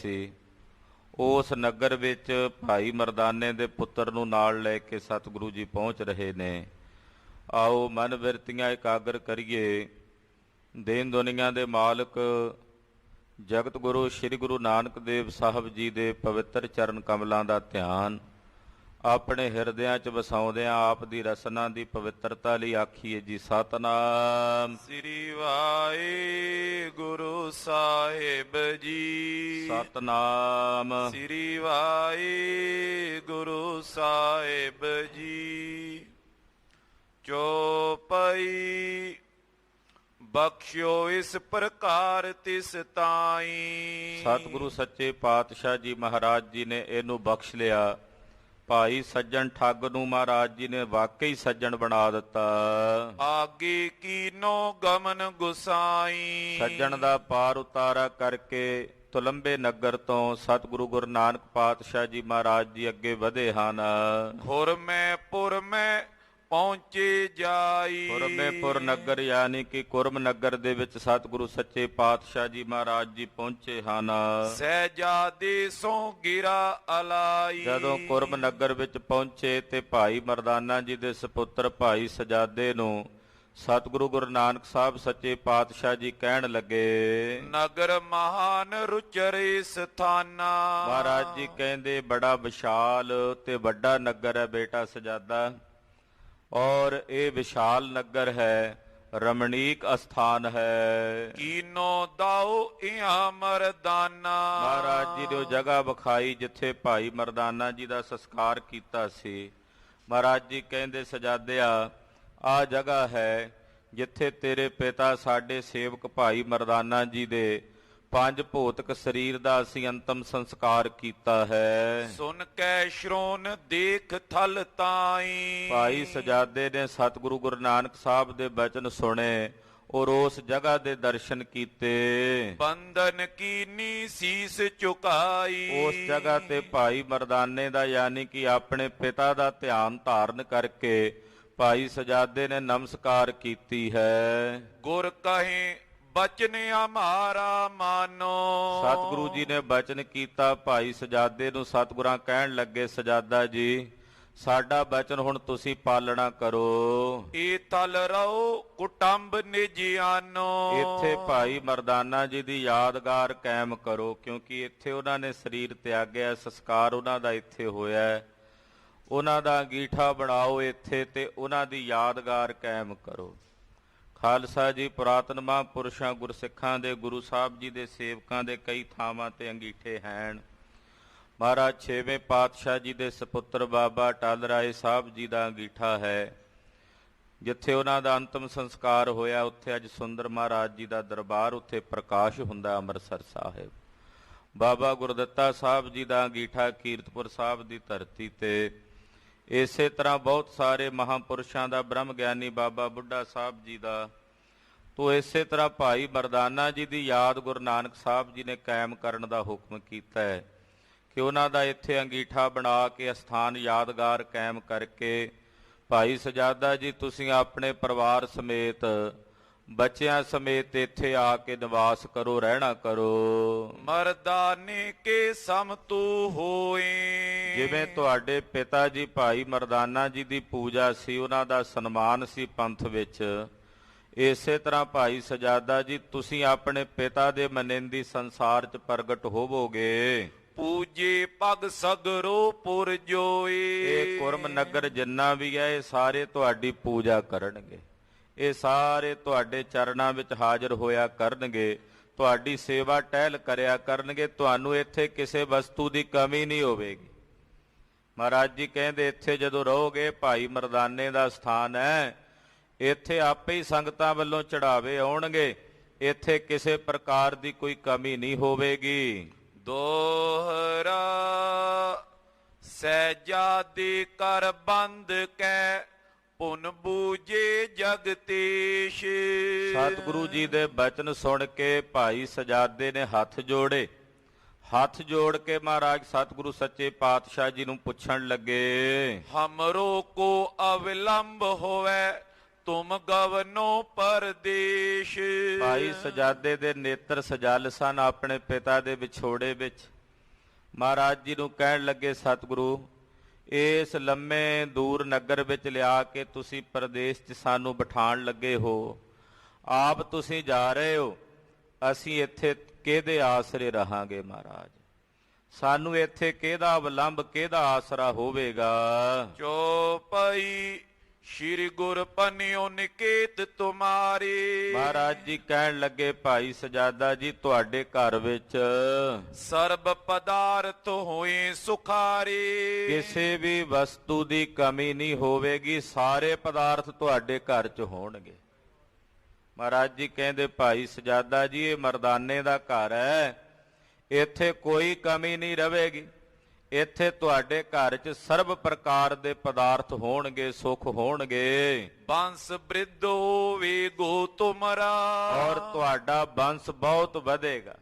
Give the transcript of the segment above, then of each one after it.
ਸੀ। ਉਸ ਨਗਰ ਵਿੱਚ ਭਾਈ ਮਰਦਾਨੇ ਦੇ ਪੁੱਤਰ ਨੂੰ ਨਾਲ ਲੈ ਕੇ ਸਤਿਗੁਰੂ ਜੀ ਪਹੁੰਚ ਰਹੇ ਨੇ। ਆਓ ਮਨ ਬਿਰਤੀਆਂ ਇਕਾਗਰ ਕਰੀਏ। ਦੇਨ ਦੁਨੀਆਂ ਦੇ ਮਾਲਕ ਜਗਤ ਗੁਰੂ ਸ੍ਰੀ ਗੁਰੂ ਨਾਨਕ ਦੇਵ ਸਾਹਿਬ ਜੀ ਦੇ ਪਵਿੱਤਰ ਚਰਨ ਕਮਲਾਂ ਦਾ ਧਿਆਨ ਆਪਣੇ ਹਿਰਦਿਆਂ 'ਚ ਵਸਾਉਂਦਿਆਂ ਆਪ ਦੀ ਰਸਨਾ ਦੀ ਪਵਿੱਤਰਤਾ ਲਈ ਆਖੀਏ ਜੀ ਸਤਿਨਾਮ ਸ੍ਰੀ ਵਾਹਿਗੁਰੂ ਸਾਹਿਬ ਜੀ। ਸਤਿਨਾਮ ਸ੍ਰੀ ਵਾਹਿਗੁਰੂ ਸਾਹਿਬ ਜੀ। ਚੌਪਈ ਬਖਸ਼ਿਓ ਇਸ ਪ੍ਰਕਾਰ ਤਿਸ ਤਾਈ। ਸਤਿਗੁਰੂ ਸੱਚੇ ਪਾਤਸ਼ਾਹ ਜੀ ਮਹਾਰਾਜ ਜੀ ਨੇ ਇਹਨੂੰ ਬਖਸ਼ ਲਿਆ। ਭਾਈ ਸੱਜਣ ਠੱਗ ਨੂੰ ਮਹਾਰਾਜ ਜੀ ਨੇ ਵਾਕਈ ਸੱਜਣ ਬਣਾ ਦਿੱਤਾ। ਆਗੇ ਕੀਨੋ ਗਮਨ ਗੁਸਾਈ। ਸੱਜਣ ਦਾ ਪਾਰ ਉਤਾਰਾ ਕਰਕੇ ਤੁਲੰਬੇ ਨਗਰ ਤੋਂ ਸਤਿਗੁਰੂ ਗੁਰੂ ਨਾਨਕ ਪਾਤਸ਼ਾਹ ਜੀ ਮਹਾਰਾਜ ਜੀ ਅੱਗੇ ਵਧੇ ਹਨ। ਪੁਰ ਮੈਂ ਪਹੁੰਚੇ ਜਾਈ। ਕੁਰਮੇਪੁਰ ਨਗਰ ਯਾਨੀ ਕਿ ਕੁਰਮ ਨਗਰ ਦੇ ਵਿੱਚ ਸਤਿਗੁਰੂ ਸੱਚੇ ਪਾਤਸ਼ਾਹ ਜੀ ਮਹਾਰਾਜ ਜੀ ਪਹੁੰਚੇ ਹਨ। ਸਹਿਜਾਦੇ ਸੋ ਗਿਰਾ ਅਲਾਈ। ਜਦੋਂ ਕੁਰਮ ਨਗਰ ਵਿੱਚ ਪਹੁੰਚੇ ਤੇ ਭਾਈ ਮਰਦਾਨਾ ਜੀ ਦੇ ਸਪੁੱਤਰ ਭਾਈ ਸਜਾਦੇ ਨੂੰ ਸਤਿਗੁਰੂ ਗੁਰੂ ਨਾਨਕ ਸਾਹਿਬ ਸੱਚੇ ਪਾਤਸ਼ਾਹ ਜੀ ਕਹਿਣ ਲੱਗੇ, ਨਗਰ ਮਹਾਨ ਰੁਚਰੇ ਸਥਾਨਾ। ਮਹਾਰਾਜ ਜੀ ਕਹਿੰਦੇ ਬੜਾ ਵਿਸ਼ਾਲ ਤੇ ਵੱਡਾ ਨਗਰ ਹੈ ਬੇਟਾ ਸਜਾਦਾ, ਔਰ ਇਹ ਵਿਸ਼ਾਲ ਨਗਰ ਹੈ, ਰਮਣੀਕ ਅਸਥਾਨ ਹੈ। ਕੀਨੋ ਦਾਓ ਇਹਾਂ ਮਰਦਾਨਾ। ਮਹਾਰਾਜ ਜੀ ਨੇ ਉਹ ਜਗ੍ਹਾ ਵਿਖਾਈ ਜਿੱਥੇ ਭਾਈ ਮਰਦਾਨਾ ਜੀ ਦਾ ਸੰਸਕਾਰ ਕੀਤਾ ਸੀ। ਮਹਾਰਾਜ ਜੀ ਕਹਿੰਦੇ ਸਜਾਦਿਆ ਆਹ ਜਗ੍ਹਾ ਹੈ ਜਿੱਥੇ ਤੇਰੇ ਪਿਤਾ ਸਾਡੇ ਸੇਵਕ ਭਾਈ ਮਰਦਾਨਾ ਜੀ ਦੇ ਪੰਜ ਭੌਤਿਕ ਸਰੀਰ ਦਾ ਅਸੀਂ ਅੰਤਮ ਸੰਸਕਾਰ ਕੀਤਾ ਹੈ। ਸੁਨ ਕੈ ਸ਼੍ਰੋਨ ਦੇਖ ਥਲ ਤਾਈ। ਭਾਈ ਸਜਾਦੇ ਨੇ ਸਤਿਗੁਰੂ ਗੁਰੂ ਨਾਨਕ ਸਾਹਿਬ ਦੇ ਬਚਨ ਸੁਣੇ ਔਰ ਉਸ ਜਗ੍ਹਾ ਦੇ ਦਰਸ਼ਨ ਕੀਤੇ। ਬੰਧਨ ਕੀਨੀ ਸੀਸ ਝੁਕਾਈ। ਉਸ ਜਗ੍ਹਾ ਤੇ ਭਾਈ ਮਰਦਾਨੇ ਦਾ ਯਾਨੀ ਕਿ ਆਪਣੇ ਪਿਤਾ ਦਾ ਧਿਆਨ ਧਾਰਨ ਕਰਕੇ ਭਾਈ ਸਜਾਦੇ ਨੇ ਨਮਸਕਾਰ ਕੀਤੀ ਹੈ। ਗੁਰ ਕਹੇ ਬਚਨ ਹਮਾਰਾ ਮਾਨੋ। ਸਤਿਗੁਰੂ ਜੀ ਨੇ ਬਚਨ ਕੀਤਾ ਭਾਈ ਸਜਾਦੇ ਨੂੰ। ਸਤਿਗੁਰਾਂ ਕਹਿਣ ਲੱਗੇ ਸਜਾਦਾ ਜੀ ਸਾਡਾ ਬਚਨ ਹੁਣ ਤੁਸੀਂ ਪਾਲਣਾ ਕਰੋ। ਏ ਤਲ ਰਹੋ ਕੁਟੰਬ ਨਿਜਿਆਨੋ। ਇੱਥੇ ਭਾਈ ਮਰਦਾਨਾ ਜੀ ਦੀ ਯਾਦਗਾਰ ਕਾਇਮ ਕਰੋ ਕਿਉਂਕਿ ਇੱਥੇ ਉਹਨਾਂ ਨੇ ਸਰੀਰ ਤਿਆਗਿਆ, ਸੰਸਕਾਰ ਉਹਨਾਂ ਦਾ ਇੱਥੇ ਹੋਇਆ। ਉਹਨਾਂ ਦਾ ਅੰਗੀਠਾ ਬਣਾਓ ਇੱਥੇ ਤੇ ਉਹਨਾਂ ਦੀ ਯਾਦਗਾਰ ਕਾਇਮ ਕਰੋ। ਖਾਲਸਾ ਜੀ ਪੁਰਾਤਨ ਮਹਾਂਪੁਰਸ਼ਾਂ ਗੁਰਸਿੱਖਾਂ ਦੇ ਗੁਰੂ ਸਾਹਿਬ ਜੀ ਦੇ ਸੇਵਕਾਂ ਦੇ ਕਈ ਥਾਵਾਂ ਤੇ ਅੰਗੀਠੇ ਹਨ। ਮਹਾਰਾਜ ਛੇਵੇਂ ਪਾਤਸ਼ਾਹ ਜੀ ਦੇ ਸਪੁੱਤਰ ਬਾਬਾ ਟਲ ਰਾਏ ਸਾਹਿਬ ਜੀ ਦਾ ਅੰਗੀਠਾ ਹੈ। ਜਿੱਥੇ ਉਹਨਾਂ ਦਾ ਅੰਤਮ ਸੰਸਕਾਰ ਹੋਇਆ ਉੱਥੇ ਅੱਜ ਸੁੰਦਰ ਮਹਾਰਾਜ ਜੀ ਦਾ ਦਰਬਾਰ, ਉੱਥੇ ਪ੍ਰਕਾਸ਼ ਹੁੰਦਾ ਅੰਮ੍ਰਿਤਸਰ ਸਾਹਿਬ। ਬਾਬਾ ਗੁਰਦਿੱਤਾ ਸਾਹਿਬ ਜੀ ਦਾ ਅੰਗੀਠਾ ਕੀਰਤਪੁਰ ਸਾਹਿਬ ਦੀ ਧਰਤੀ ਤੇ। ਇਸੇ ਤਰ੍ਹਾਂ ਬਹੁਤ ਸਾਰੇ ਮਹਾਂਪੁਰਸ਼ਾਂ ਦਾ, ਬ੍ਰਹਮ ਗਿਆਨੀ ਬਾਬਾ ਬੁੱਢਾ ਸਾਹਿਬ ਜੀ ਦਾ। ਤੋ ਇਸੇ ਤਰ੍ਹਾਂ ਭਾਈ ਮਰਦਾਨਾ ਜੀ ਦੀ ਯਾਦ ਗੁਰੂ ਨਾਨਕ ਸਾਹਿਬ ਜੀ ਨੇ ਕਾਇਮ ਕਰਨ ਦਾ ਹੁਕਮ ਕੀਤਾ ਹੈ ਕਿ ਉਹਨਾਂ ਦਾ ਇੱਥੇ ਅੰਗੀਠਾ ਬਣਾ ਕੇ ਅਸਥਾਨ ਯਾਦਗਾਰ ਕਾਇਮ ਕਰਕੇ ਭਾਈ ਸਜਾਦਾ ਜੀ ਤੁਸੀਂ ਆਪਣੇ ਪਰਿਵਾਰ ਸਮੇਤ ਬੱਚਿਆਂ ਸਮੇਤ ਇੱਥੇ ਆ ਕੇ ਨਿਵਾਸ ਕਰੋ, ਰਹਿਣਾ ਕਰੋ। ਮਰਦਾਨੇ ਕੇ ਸਮ ਤੂ ਹੋਏ। ਜਿਵੇਂ ਤੁਹਾਡੇ ਪਿਤਾ ਜੀ ਭਾਈ ਮਰਦਾਨਾ ਜੀ ਦੀ ਪੂਜਾ ਸੀ, ਉਹਨਾਂ ਦਾ ਸਨਮਾਨ ਸੀ ਪੰਥ ਵਿੱਚ, ਇਸੇ ਤਰ੍ਹਾਂ ਭਾਈ ਸਜਾਦਾ ਜੀ ਤੁਸੀਂ ਆਪਣੇ ਪਿਤਾ ਦੇ ਮਨਿੰਦੀ ਸੰਸਾਰ 'ਚ ਪ੍ਰਗਟ ਹੋਵੋਗੇ। ਪੂਜੇ ਪਗ ਸਗਰੋ ਪੁਰ ਜੋਏ। ਇਹ ਕੁਰਮ ਨਗਰ ਜਿੰਨਾ ਵੀ ਹੈ ਇਹ ਸਾਰੇ ਤੁਹਾਡੀ ਪੂਜਾ ਕਰਨਗੇ, ਇਹ ਸਾਰੇ ਤੁਹਾਡੇ ਚਰਨਾਂ ਵਿੱਚ ਹਾਜ਼ਰ ਹੋਇਆ ਕਰਨਗੇ, ਤੁਹਾਡੀ ਸੇਵਾ ਟਹਿਲ ਕਰਿਆ ਕਰਨਗੇ। ਤੁਹਾਨੂੰ ਇੱਥੇ ਕਿਸੇ ਵਸਤੂ ਦੀ ਕਮੀ ਨਹੀਂ ਹੋਵੇਗੀ। ਮਹਾਰਾਜ ਜੀ ਕਹਿੰਦੇ ਇੱਥੇ ਜਦੋਂ ਰਹੋਗੇ, ਭਾਈ ਮਰਦਾਨੇ ਦਾ ਸਥਾਨ ਹੈ, ਇੱਥੇ ਆਪੇ ਹੀ ਸੰਗਤਾਂ ਵੱਲੋਂ ਚੜਾਵੇ ਆਉਣਗੇ, ਇੱਥੇ ਕਿਸੇ ਪ੍ਰਕਾਰ ਦੀ ਕੋਈ ਕਮੀ ਨਹੀਂ ਹੋਵੇਗੀ। ਦੋਹਰਾ ਸਹਿਜਾਦੇ ਕਰ ਬੰਦ ਕੈ ਪੁਨ ਬੂਝੇ ਜਗਤੇਸ਼। ਸਤਿਗੁਰੂ ਜੀ ਦੇ ਬਚਨ ਸੁਣ ਕੇ ਭਾਈ ਸਜਾਦੇ ਨੇ ਹੱਥ ਜੋੜੇ। ਹੱਥ ਜੋੜ ਕੇ ਮਹਾਰਾਜ ਸਤਿਗੁਰੂ ਸੱਚੇ ਪਾਤਸ਼ਾਹ ਜੀ ਨੂੰ ਪੁੱਛਣ ਲੱਗੇ, ਹਮਰੋ ਕੋ ਅਵਿਲੰਬ ਹੋਵੇ ਤੁਮ ਗਵਨੋ ਪਰਦੇਸ਼। ਭਾਈ ਸਜਾਦੇ ਦੇ ਨੇਤਰ ਸਜਲ ਸਨ ਆਪਣੇ ਪਿਤਾ ਦੇ ਵਿਛੋੜੇ ਵਿੱਚ। ਮਹਾਰਾਜ ਜੀ ਨੂੰ ਕਹਿਣ ਲੱਗੇ, ਸਤਿਗੁਰੂ ਇਸ ਲੰਮੇ ਦੂਰ ਨਗਰ ਵਿੱਚ ਲਿਆ ਕੇ ਤੁਸੀਂ ਪ੍ਰਦੇਸ਼ 'ਚ ਸਾਨੂੰ ਬਿਠਾਉਣ ਲੱਗੇ ਹੋ, ਆਪ ਤੁਸੀਂ ਜਾ ਰਹੇ ਹੋ, ਅਸੀਂ ਇੱਥੇ ਕਿਹਦੇ ਆਸਰੇ ਰਹਾਂਗੇ ਮਹਾਰਾਜ? ਸਾਨੂੰ ਇੱਥੇ ਕਿਹਦਾ ਅਵਲੰਬ, ਕਿਹਦਾ ਆਸਰਾ ਹੋਵੇਗਾ? ਚੌਪਈ ਸ਼੍ਰੀ ਗੁਰ ਪੰਨਿਓ ਨਿਕੇਤ ਤੁਮਾਰੇ। ਮਹਾਰਾਜ ਜੀ ਕਹਿਣ ਲੱਗੇ, ਭਾਈ ਸਜਾਦਾ ਜੀ ਤੁਹਾਡੇ ਘਰ ਵਿੱਚ ਸਰਬ ਪਦਾਰਥ ਹੋਏ ਸੁਖਾਰੇ। ਕਿਸੇ ਵੀ ਵਸਤੂ ਦੀ ਕਮੀ ਨਹੀਂ ਹੋਵੇਗੀ, ਸਾਰੇ ਪਦਾਰਥ ਤੁਹਾਡੇ ਘਰ 'ਚ ਹੋਣਗੇ। ਮਹਾਰਾਜ ਜੀ ਕਹਿੰਦੇ, ਭਾਈ ਸਜਾਦਾ ਜੀ ਇਹ ਮਰਦਾਨੇ ਦਾ ਘਰ ਹੈ, ਇੱਥੇ ਕੋਈ ਕਮੀ ਨਹੀਂ ਰਹੇਗੀ, ਇੱਥੇ ਤੁਹਾਡੇ ਘਰ 'ਚ ਸਰਬ ਪ੍ਰਕਾਰ ਦੇ ਪਦਾਰਥ ਹੋਣਗੇ, ਸੁੱਖ ਹੋਣਗੇ। ਬੰਸ ਬ੍ਰਿਧ ਹੋਵੇ ਗੋ ਤੁਮਰਾ। ਔਰ ਤੁਹਾਡਾ ਬੰਸ ਬਹੁਤ ਵਧੇਗਾ,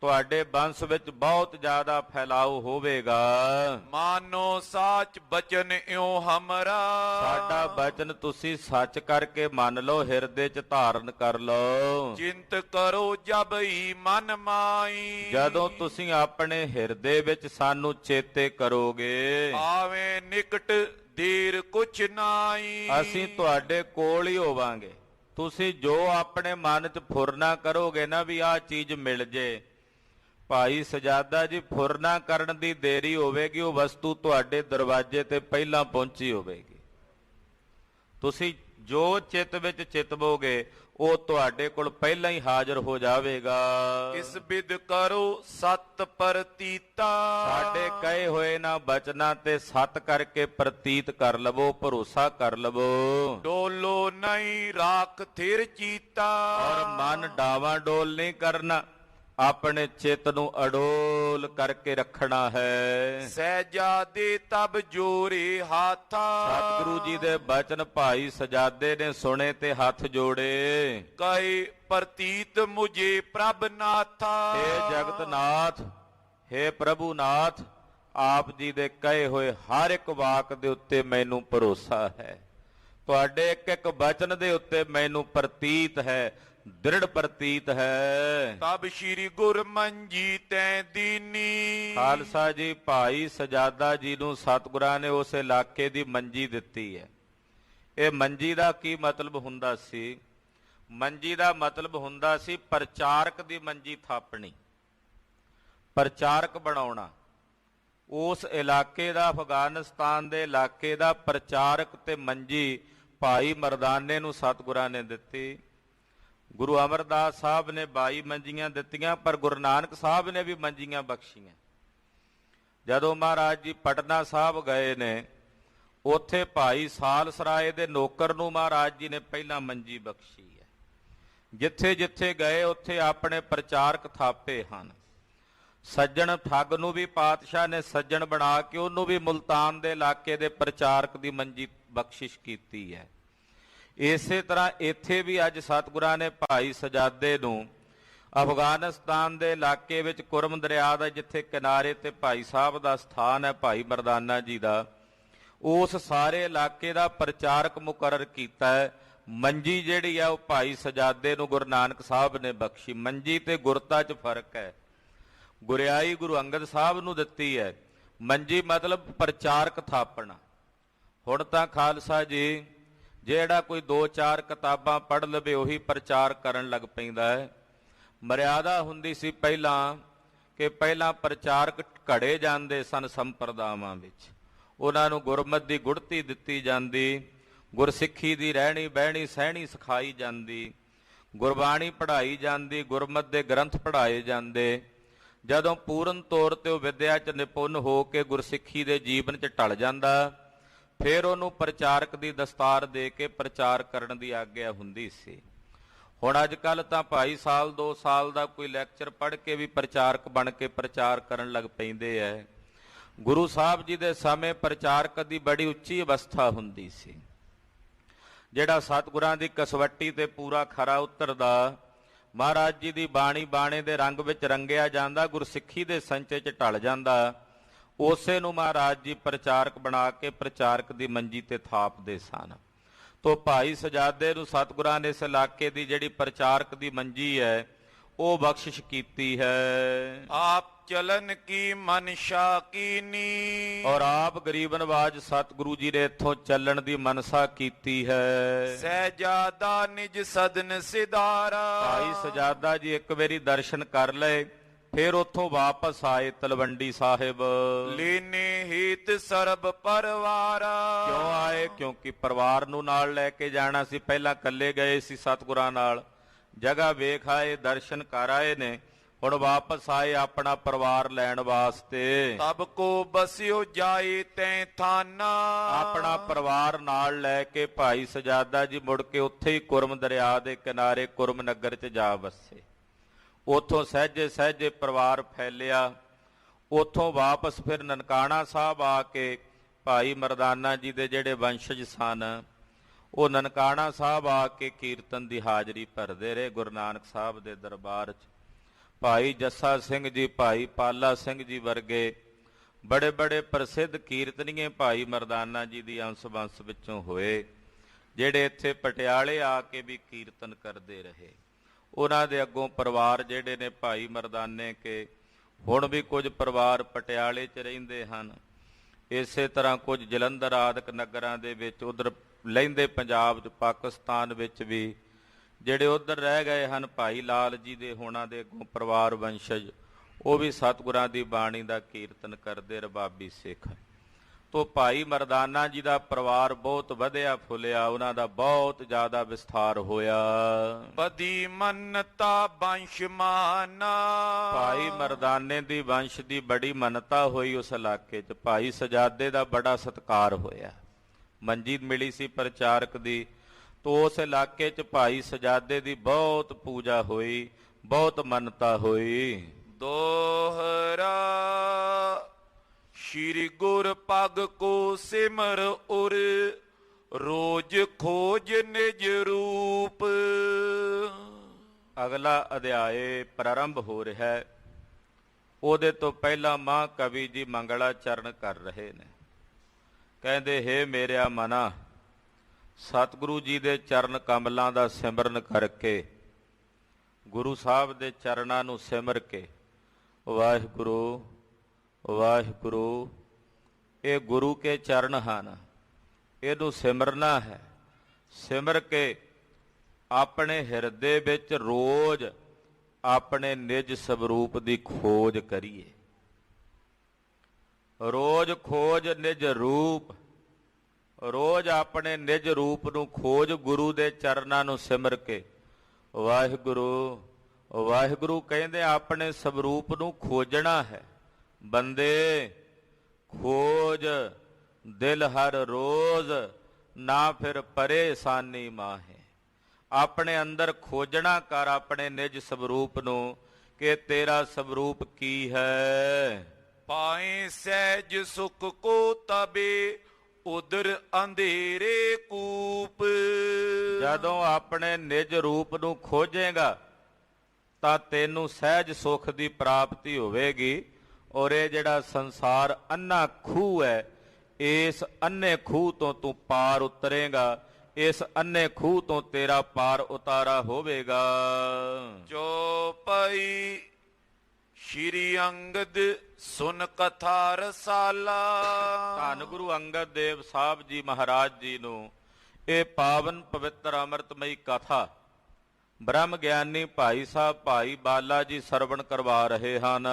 ਤੁਹਾਡੇ ਬੰਸ ਵਿੱਚ ਬਹੁਤ ਜ਼ਿਆਦਾ ਫੈਲਾਅ ਹੋਵੇਗਾ। ਮਾਨੋ ਸਾਚ ਬਚਨ ਇਉ ਹਮਰਾ। ਸਾਡਾ ਬਚਨ ਤੁਸੀਂ ਸੱਚ ਕਰਕੇ ਮੰਨ ਲਓ, ਹਿਰਦੇ 'ਚ ਧਾਰਨ ਕਰ ਲਓ। ਚਿੰਤ ਕਰੋ ਜਬ ਹੀ ਮਨ ਮਾਈ। ਜਦੋਂ ਤੁਸੀਂ ਆਪਣੇ ਹਿਰਦੇ ਵਿੱਚ ਸਾਨੂੰ ਚੇਤੇ ਕਰੋਗੇ, ਆਵੇਂ ਨਿਕਟ ਦੇਰ ਕੁਛ ਨਾਈ। ਅਸੀਂ ਤੁਹਾਡੇ ਕੋਲ ਹੀ ਹੋਵਾਂਗੇ। ਤੁਸੀਂ ਜੋ ਆਪਣੇ ਮਨ 'ਚ ਫੁਰਨਾ ਕਰੋਗੇ ਨਾ ਵੀ ਆਹ ਚੀਜ਼ ਮਿਲ ਜੇ, ਭਾਈ ਸਜਾਦਾ ਜੀ ਫੁਰਨਾ ਕਰਨ ਦੀ ਦੇਰੀ ਹੋਵੇਗੀ, ਉਹ ਵਸਤੂ ਤੁਹਾਡੇ ਦਰਵਾਜ਼ੇ ਤੇ ਪਹਿਲਾਂ ਪਹੁੰਚੀ ਹੋਵੇਗੀ। ਤੁਸੀਂ ਜੋ ਚਿੱਤ ਵਿੱਚ ਚਿਤਵੋਗੇ ਉਹ ਤੁਹਾਡੇ ਕੋਲ ਪਹਿਲਾਂ ਹੀ ਹਾਜ਼ਰ ਹੋ ਜਾਵੇਗਾ। ਇਸ ਵਿਦ ਕਰੋ ਸਤ ਪ੍ਰਤੀਤਾ। ਸਾਡੇ ਕਹੇ ਹੋਏ ਨਾ ਬਚਨਾਂ ਤੇ ਸਤ ਕਰਕੇ ਪ੍ਰਤੀਤ ਕਰ ਲਵੋ, ਭਰੋਸਾ ਕਰ ਲਵੋ। ਡੋਲੋ ਨਹੀਂ ਰਾਖ ਥਿਰ ਚੀਤਾ। ਔਰ ਮਨ ਡਾਵਾਂ ਡੋਲ ਨਹੀਂ ਕਰਨਾ, ਆਪਣੇ ਚਿੱਤ ਨੂੰ ਅਡੋਲ ਕਰਕੇ ਰੱਖਣਾ ਹੈ। ਸਹਿਜਾ ਦੇ ਤਬ ਜੋਰੇ ਹਾਥਾ। ਸਤਿਗੁਰੂ ਜੀ ਦੇ ਬਚਨ ਭਾਈ ਸਜਾਦੇ ਨੇ ਸੁਣੇ ਤੇ ਹੱਥ ਜੋੜੇ। ਕਹੇ ਪ੍ਰਤੀਤ ਮੁਝੇ ਪ੍ਰਭ ਨਾਥਾ। ਹੇ ਜਗਤਨਾਥ, ਹੇ ਪ੍ਰਭੂਨਾਥ, ਆਪ ਜੀ ਦੇ ਕਹੇ ਹੋਏ ਹਰ ਇੱਕ ਵਾਕ ਦੇ ਉੱਤੇ ਮੈਨੂੰ ਭਰੋਸਾ ਹੈ, ਤੁਹਾਡੇ ਇੱਕ ਇੱਕ ਬਚਨ ਦੇ ਉੱਤੇ ਮੈਨੂੰ ਪ੍ਰਤੀਤ ਹੈ, ਦ੍ਰਿੜ ਪ੍ਰਤੀਤ ਹੈ। ਤਬ ਸ਼੍ਰੀ ਗੁਰ ਮੰਜੀ ਤੈ ਦੀਨੀ। ਖਾਲਸਾ ਜੀ, ਭਾਈ ਸਜਾਦਾ ਜੀ ਨੂੰ ਸਤਿਗੁਰਾਂ ਨੇ ਉਸ ਇਲਾਕੇ ਦੀ ਮੰਜੀ ਦਿੱਤੀ ਹੈ। ਇਹ ਮੰਜੀ ਦਾ ਕੀ ਮਤਲਬ ਹੁੰਦਾ ਸੀ? ਮੰਜੀ ਦਾ ਮਤਲਬ ਹੁੰਦਾ ਸੀ ਪ੍ਰਚਾਰਕ ਦੀ ਮੰਜੀ ਥਾਪਣੀ, ਪ੍ਰਚਾਰਕ ਬਣਾਉਣਾ। ਉਸ ਇਲਾਕੇ ਦਾ, ਅਫਗਾਨਿਸਤਾਨ ਦੇ ਇਲਾਕੇ ਦਾ ਪ੍ਰਚਾਰਕ ਤੇ ਮੰਜੀ ਭਾਈ ਮਰਦਾਨੇ ਨੂੰ ਸਤਿਗੁਰਾਂ ਨੇ ਦਿੱਤੀ। ਗੁਰੂ ਅਮਰਦਾਸ ਸਾਹਿਬ ਨੇ 22 ਮੰਜੀਆਂ ਦਿੱਤੀਆਂ, ਪਰ ਗੁਰੂ ਨਾਨਕ ਸਾਹਿਬ ਨੇ ਵੀ ਮੰਜੀਆਂ ਬਖਸ਼ੀਆਂ। ਜਦੋਂ ਮਹਾਰਾਜ ਜੀ ਪਟਨਾ ਸਾਹਿਬ ਗਏ ਨੇ, ਉੱਥੇ ਭਾਈ ਸਾਲਸਰਾਏ ਦੇ ਨੌਕਰ ਨੂੰ ਮਹਾਰਾਜ ਜੀ ਨੇ ਪਹਿਲਾਂ ਮੰਜੀ ਬਖਸ਼ੀ ਹੈ। ਜਿੱਥੇ ਜਿੱਥੇ ਗਏ ਉੱਥੇ ਆਪਣੇ ਪ੍ਰਚਾਰਕ ਥਾਪੇ ਹਨ। ਸੱਜਣ ਠੱਗ ਨੂੰ ਵੀ ਪਾਤਸ਼ਾਹ ਨੇ ਸੱਜਣ ਬਣਾ ਕੇ ਉਹਨੂੰ ਵੀ ਮੁਲਤਾਨ ਦੇ ਇਲਾਕੇ ਦੇ ਪ੍ਰਚਾਰਕ ਦੀ ਮੰਜੀ ਬਖਸ਼ਿਸ਼ ਕੀਤੀ ਹੈ। ਇਸੇ ਤਰ੍ਹਾਂ ਇੱਥੇ ਵੀ ਅੱਜ ਸਤਿਗੁਰਾਂ ਨੇ ਭਾਈ ਸਜਾਦੇ ਨੂੰ ਅਫਗਾਨਿਸਤਾਨ ਦੇ ਇਲਾਕੇ ਵਿੱਚ ਕੁਰਮ ਦਰਿਆ ਦਾ ਜਿੱਥੇ ਕਿਨਾਰੇ ਤੇ ਭਾਈ ਸਾਹਿਬ ਦਾ ਸਥਾਨ ਹੈ, ਭਾਈ ਮਰਦਾਨਾ ਜੀ ਦਾ, ਉਸ ਸਾਰੇ ਇਲਾਕੇ ਦਾ ਪ੍ਰਚਾਰਕ ਮੁਕਰਰ ਕੀਤਾ ਹੈ। ਮੰਜੀ ਜਿਹੜੀ ਆ ਉਹ ਭਾਈ ਸਜਾਦੇ ਨੂੰ ਗੁਰੂ ਨਾਨਕ ਸਾਹਿਬ ਨੇ ਬਖਸ਼ੀ। ਮੰਜੀ ਤੇ ਗੁਰਤਾ 'ਚ ਫਰਕ ਹੈ। ਗੁਰਿਆਈ ਗੁਰੂ ਅੰਗਦ ਸਾਹਿਬ ਨੂੰ ਦਿੱਤੀ ਹੈ, ਮੰਜੀ ਮਤਲਬ ਪ੍ਰਚਾਰਕ ਥਾਪਣਾ। ਹੁਣ ਤਾਂ ਖਾਲਸਾ ਜੀ ਜਿਹੜਾ ਕੋਈ 2-4 ਕਿਤਾਬਾਂ ਪੜ੍ਹ ਲਵੇ ਉਹੀ ਪ੍ਰਚਾਰ ਕਰਨ ਲੱਗ ਪੈਂਦਾ ਹੈ। ਮਰਿਆਦਾ ਹੁੰਦੀ ਸੀ ਪਹਿਲਾਂ ਕਿ ਪਹਿਲਾਂ ਪ੍ਰਚਾਰਕ ਘੜੇ ਜਾਂਦੇ ਸਨ ਸੰਪਰਦਾਵਾਂ ਵਿੱਚ, ਉਹਨਾਂ ਨੂੰ ਗੁਰਮਤਿ ਦੀ ਗੁੜਤੀ ਦਿੱਤੀ ਜਾਂਦੀ, ਗੁਰਸਿੱਖੀ ਦੀ ਰਹਿਣੀ ਬਹਿਣੀ ਸਹਿਣੀ ਸਿਖਾਈ ਜਾਂਦੀ, ਗੁਰਬਾਣੀ ਪੜ੍ਹਾਈ ਜਾਂਦੀ, ਗੁਰਮਤਿ ਦੇ ਗ੍ਰੰਥ ਪੜ੍ਹਾਏ ਜਾਂਦੇ। ਜਦੋਂ ਪੂਰਨ ਤੌਰ ਤੇ ਉਹ ਵਿਦਿਆ 'ਚ ਨਿਪੁੰਨ ਹੋ ਕੇ ਗੁਰਸਿੱਖੀ ਦੇ ਜੀਵਨ 'ਚ ਢਲ ਜਾਂਦਾ, ਫਿਰ ਉਹਨੂੰ ਪ੍ਰਚਾਰਕ ਦੀ ਦਸਤਾਰ ਦੇ ਕੇ ਪ੍ਰਚਾਰ ਕਰਨ ਦੀ ਆਗਿਆ ਹੁੰਦੀ ਸੀ। ਹੁਣ ਅੱਜ ਕੱਲ੍ਹ ਤਾਂ ਭਾਈ ਸਾਲ 2 ਸਾਲ ਦਾ ਕੋਈ ਲੈਕਚਰ ਪੜ੍ਹ ਕੇ ਵੀ ਪ੍ਰਚਾਰਕ ਬਣ ਕੇ ਪ੍ਰਚਾਰ ਕਰਨ ਲੱਗ ਪੈਂਦੇ ਹੈ। ਗੁਰੂ ਸਾਹਿਬ ਜੀ ਦੇ ਸਮੇਂ ਪ੍ਰਚਾਰਕ ਦੀ ਬੜੀ ਉੱਚੀ ਅਵਸਥਾ ਹੁੰਦੀ ਸੀ। ਜਿਹੜਾ ਸਤਿਗੁਰਾਂ ਦੀ ਕਸਵੱਟੀ ਤੇ ਪੂਰਾ ਖਰਾ ਉਤਰਦਾ, ਮਹਾਰਾਜ ਜੀ ਦੀ ਬਾਣੀ ਬਾਣੇ ਦੇ ਰੰਗ ਵਿੱਚ ਰੰਗਿਆ ਜਾਂਦਾ, ਗੁਰਸਿੱਖੀ ਦੇ ਸੰਚੇ 'ਚ ਢਲ ਜਾਂਦਾ, ਉਸੇ ਨੂੰ ਮਹਾਰਾਜ ਜੀ ਪ੍ਰਚਾਰਕ ਬਣਾ ਕੇ ਪ੍ਰਚਾਰਕ ਦੀ ਮੰਜੀ ਤੇ ਥਾਪਦੇ ਸਨ। ਤੋ ਭਾਈ ਸਜਾਦੇ ਨੂੰ ਸਤਿਗੁਰਾਂ ਨੇ ਇਸ ਇਲਾਕੇ ਦੀ ਜਿਹੜੀ ਪ੍ਰਚਾਰਕ ਦੀ ਮੰਜੀ ਹੈ ਉਹ ਬਖਸ਼ਿਸ਼ ਕੀਤੀ ਹੈ। ਆਪ ਚਲਨ ਕੀ ਮਨਸ਼ਾ ਕੀਨੀ। ਔਰ ਆਪ ਗਰੀਬ ਨਵਾਜ ਸਤਿਗੁਰੂ ਜੀ ਨੇ ਇੱਥੋਂ ਚੱਲਣ ਦੀ ਮਨਸਾ ਕੀਤੀ ਹੈ। ਸਹਿਜਾਦਾ ਨਿਜ ਸਦਨ ਸਿਧਾਰਾ। ਭਾਈ ਸਜਾਦਾ ਜੀ ਇੱਕ ਵਾਰੀ ਦਰਸ਼ਨ ਕਰ ਲਏ, ਫਿਰ ਉੱਥੋਂ ਵਾਪਸ ਆਏ ਤਲਵੰਡੀ ਸਾਹਿਬ। ਲੀਨੇ ਹੀਤ ਸਰਬ ਪਰਵਾਰਾ। ਕਿਉਂ ਆਏ? ਕਿਉਂਕਿ ਪਰਿਵਾਰ ਨੂੰ ਨਾਲ ਲੈ ਕੇ ਜਾਣਾ ਸੀ। ਪਹਿਲਾਂ ਇਕੱਲੇ ਗਏ ਸੀ ਸਤਿਗੁਰਾਂ ਨਾਲ, ਜਗ੍ਹਾ ਵੇਖ ਆਏ, ਦਰਸ਼ਨ ਕਰ ਆਏ ਨੇ, ਹੁਣ ਵਾਪਸ ਆਏ ਆਪਣਾ ਪਰਿਵਾਰ ਲੈਣ ਵਾਸਤੇ। ਤਬ ਕੋ ਬਸਿਓ ਜਾਏ ਤੈ ਥਾਨਾ। ਆਪਣਾ ਪਰਿਵਾਰ ਨਾਲ ਲੈ ਕੇ ਭਾਈ ਸਜਾਦਾ ਜੀ ਮੁੜ ਕੇ ਉੱਥੇ ਹੀ ਕੁਰਮ ਦਰਿਆ ਦੇ ਕਿਨਾਰੇ ਕੁਰਮ ਨਗਰ 'ਚ ਜਾ ਵਸੇ। ਉੱਥੋਂ ਸਹਿਜੇ ਸਹਿਜੇ ਪਰਿਵਾਰ ਫੈਲਿਆ। ਉੱਥੋਂ ਵਾਪਸ ਫਿਰ ਨਨਕਾਣਾ ਸਾਹਿਬ ਆ ਕੇ ਭਾਈ ਮਰਦਾਨਾ ਜੀ ਦੇ ਜਿਹੜੇ ਵੰਸ਼ਜ ਸਨ ਉਹ ਨਨਕਾਣਾ ਸਾਹਿਬ ਆ ਕੇ ਕੀਰਤਨ ਦੀ ਹਾਜ਼ਰੀ ਭਰਦੇ ਰਹੇ ਗੁਰੂ ਨਾਨਕ ਸਾਹਿਬ ਦੇ ਦਰਬਾਰ 'ਚ। ਭਾਈ ਜੱਸਾ ਸਿੰਘ ਜੀ, ਭਾਈ ਪਾਲਾ ਸਿੰਘ ਜੀ ਵਰਗੇ ਬੜੇ ਬੜੇ ਪ੍ਰਸਿੱਧ ਕੀਰਤਨੀਏ ਭਾਈ ਮਰਦਾਨਾ ਜੀ ਦੀ ਅੰਸ਼ ਵੰਸ਼ ਵਿੱਚੋਂ ਹੋਏ, ਜਿਹੜੇ ਇੱਥੇ ਪਟਿਆਲੇ ਆ ਕੇ ਵੀ ਕੀਰਤਨ ਕਰਦੇ ਰਹੇ। ਉਹਨਾਂ ਦੇ ਅੱਗੋਂ ਪਰਿਵਾਰ ਜਿਹੜੇ ਨੇ ਭਾਈ ਮਰਦਾਨੇ ਕੇ, ਹੁਣ ਵੀ ਕੁਝ ਪਰਿਵਾਰ ਪਟਿਆਲੇ 'ਚ ਰਹਿੰਦੇ ਹਨ। ਇਸੇ ਤਰ੍ਹਾਂ ਕੁਝ ਜਲੰਧਰ ਆਦਿਕ ਨਗਰਾਂ ਦੇ ਵਿੱਚ, ਉਧਰ ਲਹਿੰਦੇ ਪੰਜਾਬ 'ਚ, ਪਾਕਿਸਤਾਨ ਵਿੱਚ ਵੀ ਜਿਹੜੇ ਉਧਰ ਰਹਿ ਗਏ ਹਨ ਭਾਈ ਲਾਲ ਜੀ ਦੇ ਹੋਣਾ ਦੇ ਅੱਗੋਂ ਪਰਿਵਾਰ ਵੰਸ਼ਜ, ਉਹ ਵੀ ਸਤਿਗੁਰਾਂ ਦੀ ਬਾਣੀ ਦਾ ਕੀਰਤਨ ਕਰਦੇ ਰਬਾਬੀ ਸਿੱਖ। ਤੋ ਭਾਈ ਮਰਦਾਨਾ ਜੀ ਦਾ ਪਰਿਵਾਰ ਬਹੁਤ ਵਧਿਆ ਫੁੱਲਿਆ, ਉਹਨਾਂ ਦਾ ਬਹੁਤ ਜ਼ਿਆਦਾ ਵਿਸਥਾਰ ਹੋਇਆ। ਬਦੀ ਮੰਨਤਾ ਵੰਸ਼ ਮਾਨਾ। ਭਾਈ ਮਰਦਾਨੇ ਦੀ ਵੰਸ਼ ਦੀ ਬੜੀ ਮੰਨਤਾ ਹੋਈ ਉਸ ਇਲਾਕੇ 'ਚ। ਭਾਈ ਸਜਾਦੇ ਦਾ ਬੜਾ ਸਤਿਕਾਰ ਹੋਇਆ। ਮੰਜੀ ਮਿਲੀ ਸੀ ਪ੍ਰਚਾਰਕ ਦੀ, ਤੋ ਉਸ ਇਲਾਕੇ 'ਚ ਭਾਈ ਸਜਾਦੇ ਦੀ ਬਹੁਤ ਪੂਜਾ ਹੋਈ, ਬਹੁਤ ਮੰਨਤਾ ਹੋਈ। ਦੋਹਰਾ ਸ਼੍ਰੀ ਗੁਰ ਪਗ ਕੋ ਸਿਮਰ ਉਰ ਰੋਜ ਖੋਜ ਨਿਜ ਰੂਪ। ਅਗਲਾ ਅਧਿਆਏ ਪ੍ਰਾਰੰਭ ਹੋ ਰਿਹਾ ਹੈ। ਉਹਦੇ ਤੋਂ ਪਹਿਲਾਂ ਮਹਾਂਕਵੀ ਜੀ ਮੰਗਲਾ ਚਰਨ ਕਰ ਰਹੇ ਨੇ। ਕਹਿੰਦੇ, ਹੇ ਮੇਰਿਆ ਮਨਾ, ਸਤਿਗੁਰੂ ਜੀ ਦੇ ਚਰਨ ਕਮਲਾਂ ਦਾ ਸਿਮਰਨ ਕਰਕੇ, ਗੁਰੂ ਸਾਹਿਬ ਦੇ ਚਰਨਾਂ ਨੂੰ ਸਿਮਰ ਕੇ, ਵਾਹਿਗੁਰੂ ਵਾਹਿਗੁਰੂ, ਇਹ ਗੁਰੂ ਕੇ ਚਰਨ ਹਨ, ਇਹਨੂੰ ਸਿਮਰਨਾ ਹੈ। ਸਿਮਰ ਕੇ ਆਪਣੇ ਹਿਰਦੇ ਵਿੱਚ ਰੋਜ਼ ਆਪਣੇ ਨਿਜ ਸਵਰੂਪ ਦੀ ਖੋਜ ਕਰੀਏ। ਰੋਜ਼ ਖੋਜ ਨਿਜ ਰੂਪ, ਰੋਜ਼ ਆਪਣੇ ਨਿਜ ਰੂਪ ਨੂੰ ਖੋਜ, ਗੁਰੂ ਦੇ ਚਰਨਾਂ ਨੂੰ ਸਿਮਰ ਕੇ। ਵਾਹਿਗੁਰੂ ਵਾਹਿਗੁਰੂ ਕਹਿੰਦੇ ਆਪਣੇ ਸਵਰੂਪ ਨੂੰ ਖੋਜਣਾ ਹੈ। ਬੰਦੇ ਖੋਜ ਦਿਲ ਹਰ ਰੋਜ਼, ਨਾ ਫਿਰ ਪਰੇਸ਼ਾਨੀ ਮਾਹੇ। ਆਪਣੇ ਅੰਦਰ ਖੋਜਣਾ ਕਰ ਆਪਣੇ ਨਿਜ ਸਵਰੂਪ ਨੂੰ ਕਿ ਤੇਰਾ ਸਵਰੂਪ ਕੀ ਹੈ। ਪਾਏ ਸਹਿਜ ਸੁਖ ਕੋ ਤਬੇ ਉਦਰ ਅੰਧੇਰੇ ਕੂਪ। ਜਦੋਂ ਆਪਣੇ ਨਿਜ ਰੂਪ ਨੂੰ ਖੋਜੇਗਾ ਤਾਂ ਤੈਨੂੰ ਸਹਿਜ ਸੁਖ ਦੀ ਪ੍ਰਾਪਤੀ ਹੋਵੇਗੀ। ਔਰ ਇਹ ਜਿਹੜਾ ਸੰਸਾਰ ਅੰਨਾ ਖੂਹ ਹੈ, ਇਸ ਅੰਨੇ ਖੂਹ ਤੋਂ ਤੂੰ ਪਾਰ ਉਤਰੇਗਾ। ਇਸ ਅੰਨੇ ਖੂਹ ਤੋਂ ਤੇਰਾ ਪਾਰ ਉਤਾਰਾ ਹੋਵੇਗਾ। ਚੌਪਈ ਸ਼੍ਰੀ ਅੰਗਦ ਸੁਨ ਕਥਾ ਰਸਾਲਾ। ਧੰਨ ਗੁਰੂ ਅੰਗਦ ਦੇਵ ਸਾਹਿਬ ਜੀ ਮਹਾਰਾਜ ਜੀ ਨੂੰ ਇਹ ਪਾਵਨ ਪਵਿੱਤਰ ਅੰਮ੍ਰਿਤਮਈ ਕਥਾ ਬ੍ਰਹਮ ਗਿਆਨੀ ਭਾਈ ਸਾਹਿਬ ਭਾਈ ਬਾਲਾ ਜੀ ਸਰਵਣ ਕਰਵਾ ਰਹੇ ਹਨ।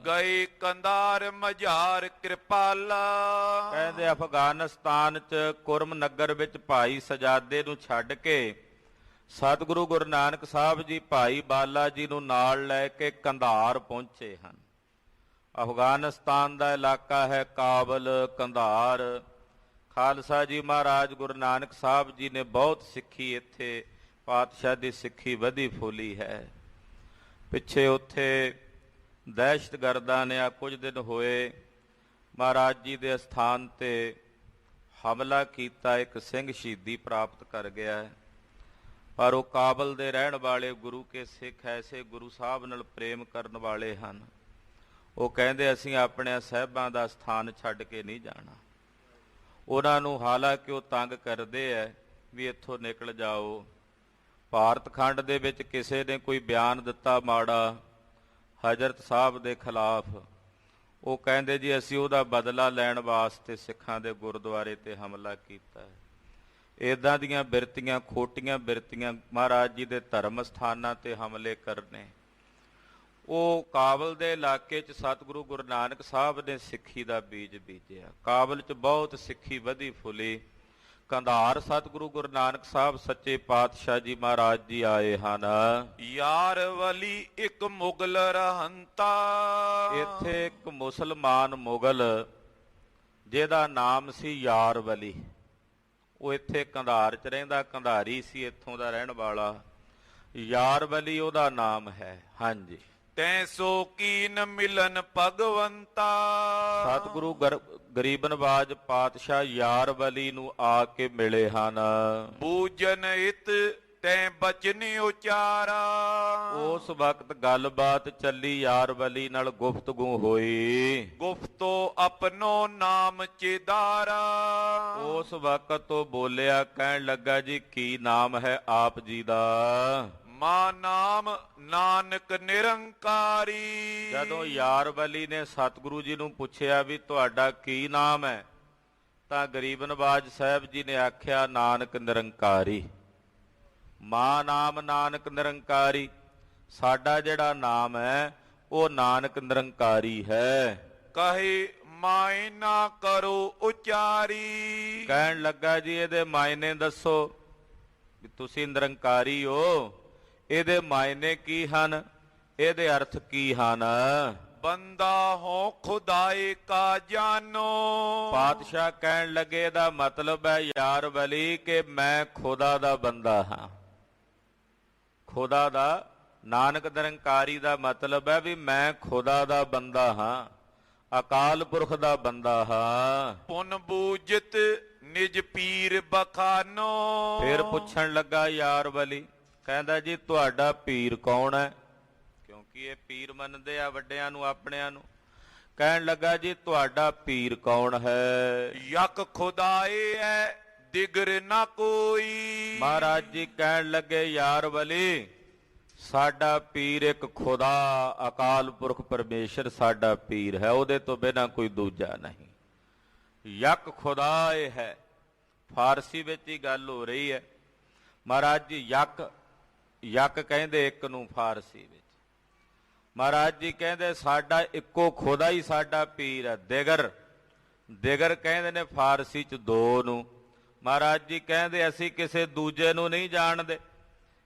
ਗਏ ਕੰਧਾਰ ਮਝਾਰ ਕਿਰਪਾਲਾ। ਕਹਿੰਦੇ ਅਫਗਾਨਿਸਤਾਨ 'ਚ ਕੁਰਮ ਨਗਰ ਵਿੱਚ ਭਾਈ ਸਜਾਦੇ ਨੂੰ ਛੱਡ ਕੇ ਸਤਿਗੁਰੂ ਗੁਰੂ ਨਾਨਕ ਸਾਹਿਬ ਜੀ ਭਾਈ ਬਾਲਾ ਜੀ ਨੂੰ ਨਾਲ ਲੈ ਕੇ ਕੰਧਾਰ ਪਹੁੰਚੇ ਹਨ। ਅਫਗਾਨਿਸਤਾਨ ਦਾ ਇਲਾਕਾ ਹੈ ਕਾਬਲ, ਕੰਧਾਰ। ਖਾਲਸਾ ਜੀ ਮਹਾਰਾਜ ਗੁਰੂ ਨਾਨਕ ਸਾਹਿਬ ਜੀ ਨੇ ਬਹੁਤ ਸਿੱਖੀ, ਇੱਥੇ ਪਾਤਸ਼ਾਹ ਦੀ ਸਿੱਖੀ ਵਧੀ ਫੁੱਲੀ ਹੈ। ਪਿੱਛੇ ਉੱਥੇ ਦਹਿਸ਼ਤਗਰਦਾਂ ਨੇ ਕੁਝ ਦਿਨ ਹੋਏ ਮਹਾਰਾਜ ਜੀ ਦੇ ਅਸਥਾਨ ਤੇ ਹਮਲਾ ਕੀਤਾ, ਇੱਕ ਸਿੰਘ ਸ਼ਹੀਦੀ ਪ੍ਰਾਪਤ ਕਰ ਗਿਆ ਹੈ। ਪਰ ਉਹ ਕਾਬਲ ਦੇ ਰਹਿਣ ਵਾਲੇ ਗੁਰੂ ਕੇ ਸਿੱਖ ਐਸੇ ਗੁਰੂ ਸਾਹਿਬ ਨਾਲ ਪ੍ਰੇਮ ਕਰਨ ਵਾਲੇ ਹਨ, ਉਹ ਕਹਿੰਦੇ ਅਸੀਂ ਆਪਣੇ ਸਾਹਿਬਾਂ ਦਾ ਸਥਾਨ ਛੱਡ ਕੇ ਨਹੀਂ ਜਾਣਾ। ਉਹਨਾਂ ਨੂੰ ਹਾਲਾਂਕਿ ਉਹ ਤੰਗ ਕਰਦੇ ਐ ਵੀ ਇੱਥੋਂ ਨਿਕਲ ਜਾਓ। ਭਾਰਤ ਖੰਡ ਦੇ ਵਿੱਚ ਕਿਸੇ ਨੇ ਕੋਈ ਬਿਆਨ ਦਿੱਤਾ ਮਾੜਾ, ਹਜ਼ਰਤ ਸਾਹਿਬ ਦੇ ਖਿਲਾਫ। ਉਹ ਕਹਿੰਦੇ ਜੀ ਅਸੀਂ ਉਹਦਾ ਬਦਲਾ ਲੈਣ ਵਾਸਤੇ ਸਿੱਖਾਂ ਦੇ ਗੁਰਦੁਆਰੇ ਤੇ ਹਮਲਾ ਕੀਤਾ ਹੈ। ਇੱਦਾਂ ਦੀਆਂ ਬਿਰਤੀਆਂ, ਖੋਟੀਆਂ ਬਿਰਤੀਆਂ, ਮਹਾਰਾਜ ਜੀ ਦੇ ਧਰਮ ਸਥਾਨਾਂ ਤੇ ਹਮਲੇ ਕਰਨੇ। ਉਹ ਕਾਬਲ ਦੇ ਇਲਾਕੇ 'ਚ ਸਤਿਗੁਰੂ ਗੁਰੂ ਨਾਨਕ ਸਾਹਿਬ ਨੇ ਸਿੱਖੀ ਦਾ ਬੀਜ ਬੀਜਿਆ। ਕਾਬਲ 'ਚ ਬਹੁਤ ਸਿੱਖੀ ਵਧੀ ਫੁੱਲੀ। ਕੰਧਾਰ ਸਤਿਗੁਰੂ ਗੁਰੂ ਨਾਨਕ ਸਾਹਿਬ ਸੱਚੇ ਪਾਤਸ਼ਾਹ ਜੀ ਮਹਾਰਾਜ ਜੀ ਆਏ ਹਨ। ਯਾਰ ਵਲੀ ਇੱਕ ਮੁਗਲ ਰਹੰਤਾ। ਇੱਥੇ ਇੱਕ ਮੁਸਲਮਾਨ ਮੁਗਲ ਜਿਹਦਾ ਨਾਮ ਸੀ ਯਾਰ ਵਲੀ, ਉਹ ਇੱਥੇ ਕੰਧਾਰ 'ਚ ਰਹਿੰਦਾ, ਕੰਧਾਰੀ ਸੀ, ਇੱਥੋਂ ਦਾ ਰਹਿਣ ਵਾਲਾ। ਯਾਰ ਵਲੀ ਉਹਦਾ ਨਾਮ ਹੈ। ਹਾਂਜੀ। ਤੈਂ ਸੋ ਕੀਨ ਮਿਲਨ ਭਗਵੰਤਾ। ਸਤਿਗੁਰੂ ਗਰੀਬ ਨਵਾਜ ਪਾਤਸ਼ਾਹ ਯਾਰ ਵਲੀ ਨੂੰ ਆ ਕੇ ਮਿਲੇ ਹਨ। ਬੂਜਨ ਹਿਤ ਤੈਂ ਬਚਨ ਉਚਾਰਾ। ਉਸ ਵਕਤ ਗੱਲਬਾਤ ਚੱਲੀ, ਯਾਰ ਵਲੀ ਨਾਲ ਗੁਫ਼ਤਗੂ ਹੋਈ। ਗੁਫਤੋ ਆਪਣੋ ਨਾਮ ਚੇਦਾਰਾ। ਉਸ ਵਕਤ ਉਹ ਬੋਲਿਆ, ਕਹਿਣ ਲੱਗਾ ਜੀ ਕੀ ਨਾਮ ਹੈ ਆਪ ਜੀ ਦਾ? ਮਾ ਨਾਮ ਨਾਨਕ ਨਿਰੰਕਾਰੀ। ਜਦੋਂ ਯਾਰ ਵਲੀ ਨੇ ਸਤਿਗੁਰੂ ਜੀ ਨੂੰ ਪੁੱਛਿਆ ਵੀ ਤੁਹਾਡਾ ਕੀ ਨਾਮ ਹੈ, ਤਾਂ ਗਰੀਬ ਨਵਾਜ ਸਾਹਿਬ ਜੀ ਨੇ ਆਖਿਆ ਨਾਨਕ ਨਿਰੰਕਾਰੀ। ਮਾ ਨਾਮ ਨਾਨਕ ਨਿਰੰਕਾਰੀ, ਸਾਡਾ ਜਿਹੜਾ ਨਾਮ ਹੈ ਉਹ ਨਾਨਕ ਨਿਰੰਕਾਰੀ ਹੈ। ਕਹੇ ਮਾਇਨਾ ਕਰੋ ਉਚਾਰੀ। ਕਹਿਣ ਲੱਗਾ ਜੀ ਇਹਦੇ ਮਾਇਨੇ ਦੱਸੋ, ਵੀ ਤੁਸੀਂ ਨਿਰੰਕਾਰੀ ਹੋ, ਇਹਦੇ ਮਾਇਨੇ ਕੀ ਹਨ, ਇਹਦੇ ਅਰਥ ਕੀ ਹਨ? ਬੰਦਾ ਹੋ ਖੁਦਾਏ ਕਾ ਜਾਨੋ। ਪਾਤਸ਼ਾਹ ਕਹਿਣ ਲੱਗੇ ਇਹਦਾ ਮਤਲਬ ਹੈ ਯਾਰ ਵਲੀ ਕਿ ਮੈਂ ਖੁਦਾ ਦਾ ਬੰਦਾ ਹਾਂ। ਖੁਦਾ ਦਾ, ਨਾਨਕ ਨਿਰੰਕਾਰੀ ਦਾ ਮਤਲਬ ਹੈ ਵੀ ਮੈਂ ਖੁਦਾ ਦਾ ਬੰਦਾ ਹਾਂ, ਅਕਾਲ ਪੁਰਖ ਦਾ ਬੰਦਾ ਹਾਂ। ਪੁਨ ਬੂਜਤ ਨਿਜ ਪੀਰ ਬਖਾਨੋ। ਫਿਰ ਪੁੱਛਣ ਲੱਗਾ ਯਾਰ ਵਲੀ, ਕਹਿੰਦਾ ਜੀ ਤੁਹਾਡਾ ਪੀਰ ਕੌਣ ਹੈ? ਕਿਉਂਕਿ ਇਹ ਪੀਰ ਮੰਨਦੇ ਆ ਵੱਡਿਆਂ ਨੂੰ, ਆਪਣਿਆਂ ਨੂੰ। ਕਹਿਣ ਲੱਗਾ ਜੀ ਤੁਹਾਡਾ ਪੀਰ ਕੌਣ ਹੈ? ਯਕ ਖੁਦਾਏ ਹੈ ਦਿਗਰ ਨਾ ਕੋਈ। ਮਹਾਰਾਜ ਜੀ ਕਹਿਣ ਲੱਗੇ ਯਾਰ ਵਲੀ ਸਾਡਾ ਪੀਰ ਇੱਕ ਖੁਦਾ, ਅਕਾਲ ਪੁਰਖ ਪਰਮੇਸ਼ਰ ਸਾਡਾ ਪੀਰ ਹੈ, ਉਹਦੇ ਤੋਂ ਬਿਨਾਂ ਕੋਈ ਦੂਜਾ ਨਹੀਂ। ਯਕ ਖੁਦਾਏ ਹੈ, ਫਾਰਸੀ ਵਿੱਚ ਹੀ ਗੱਲ ਹੋ ਰਹੀ ਹੈ। ਮਹਾਰਾਜ ਜੀ ਯਕ ਕਹਿੰਦੇ ਇੱਕ ਨੂੰ ਫਾਰਸੀ ਵਿੱਚ। ਮਹਾਰਾਜ ਜੀ ਕਹਿੰਦੇ ਸਾਡਾ ਇੱਕੋ ਖੁਦਾ ਹੀ ਸਾਡਾ ਪੀਰ ਹੈ। ਦਿਗਰ ਕਹਿੰਦੇ ਨੇ ਫਾਰਸੀ ਚ ਦੋ ਨੂੰ। ਮਹਾਰਾਜ ਜੀ ਕਹਿੰਦੇ ਅਸੀਂ ਕਿਸੇ ਦੂਜੇ ਨੂੰ ਨਹੀਂ ਜਾਣਦੇ,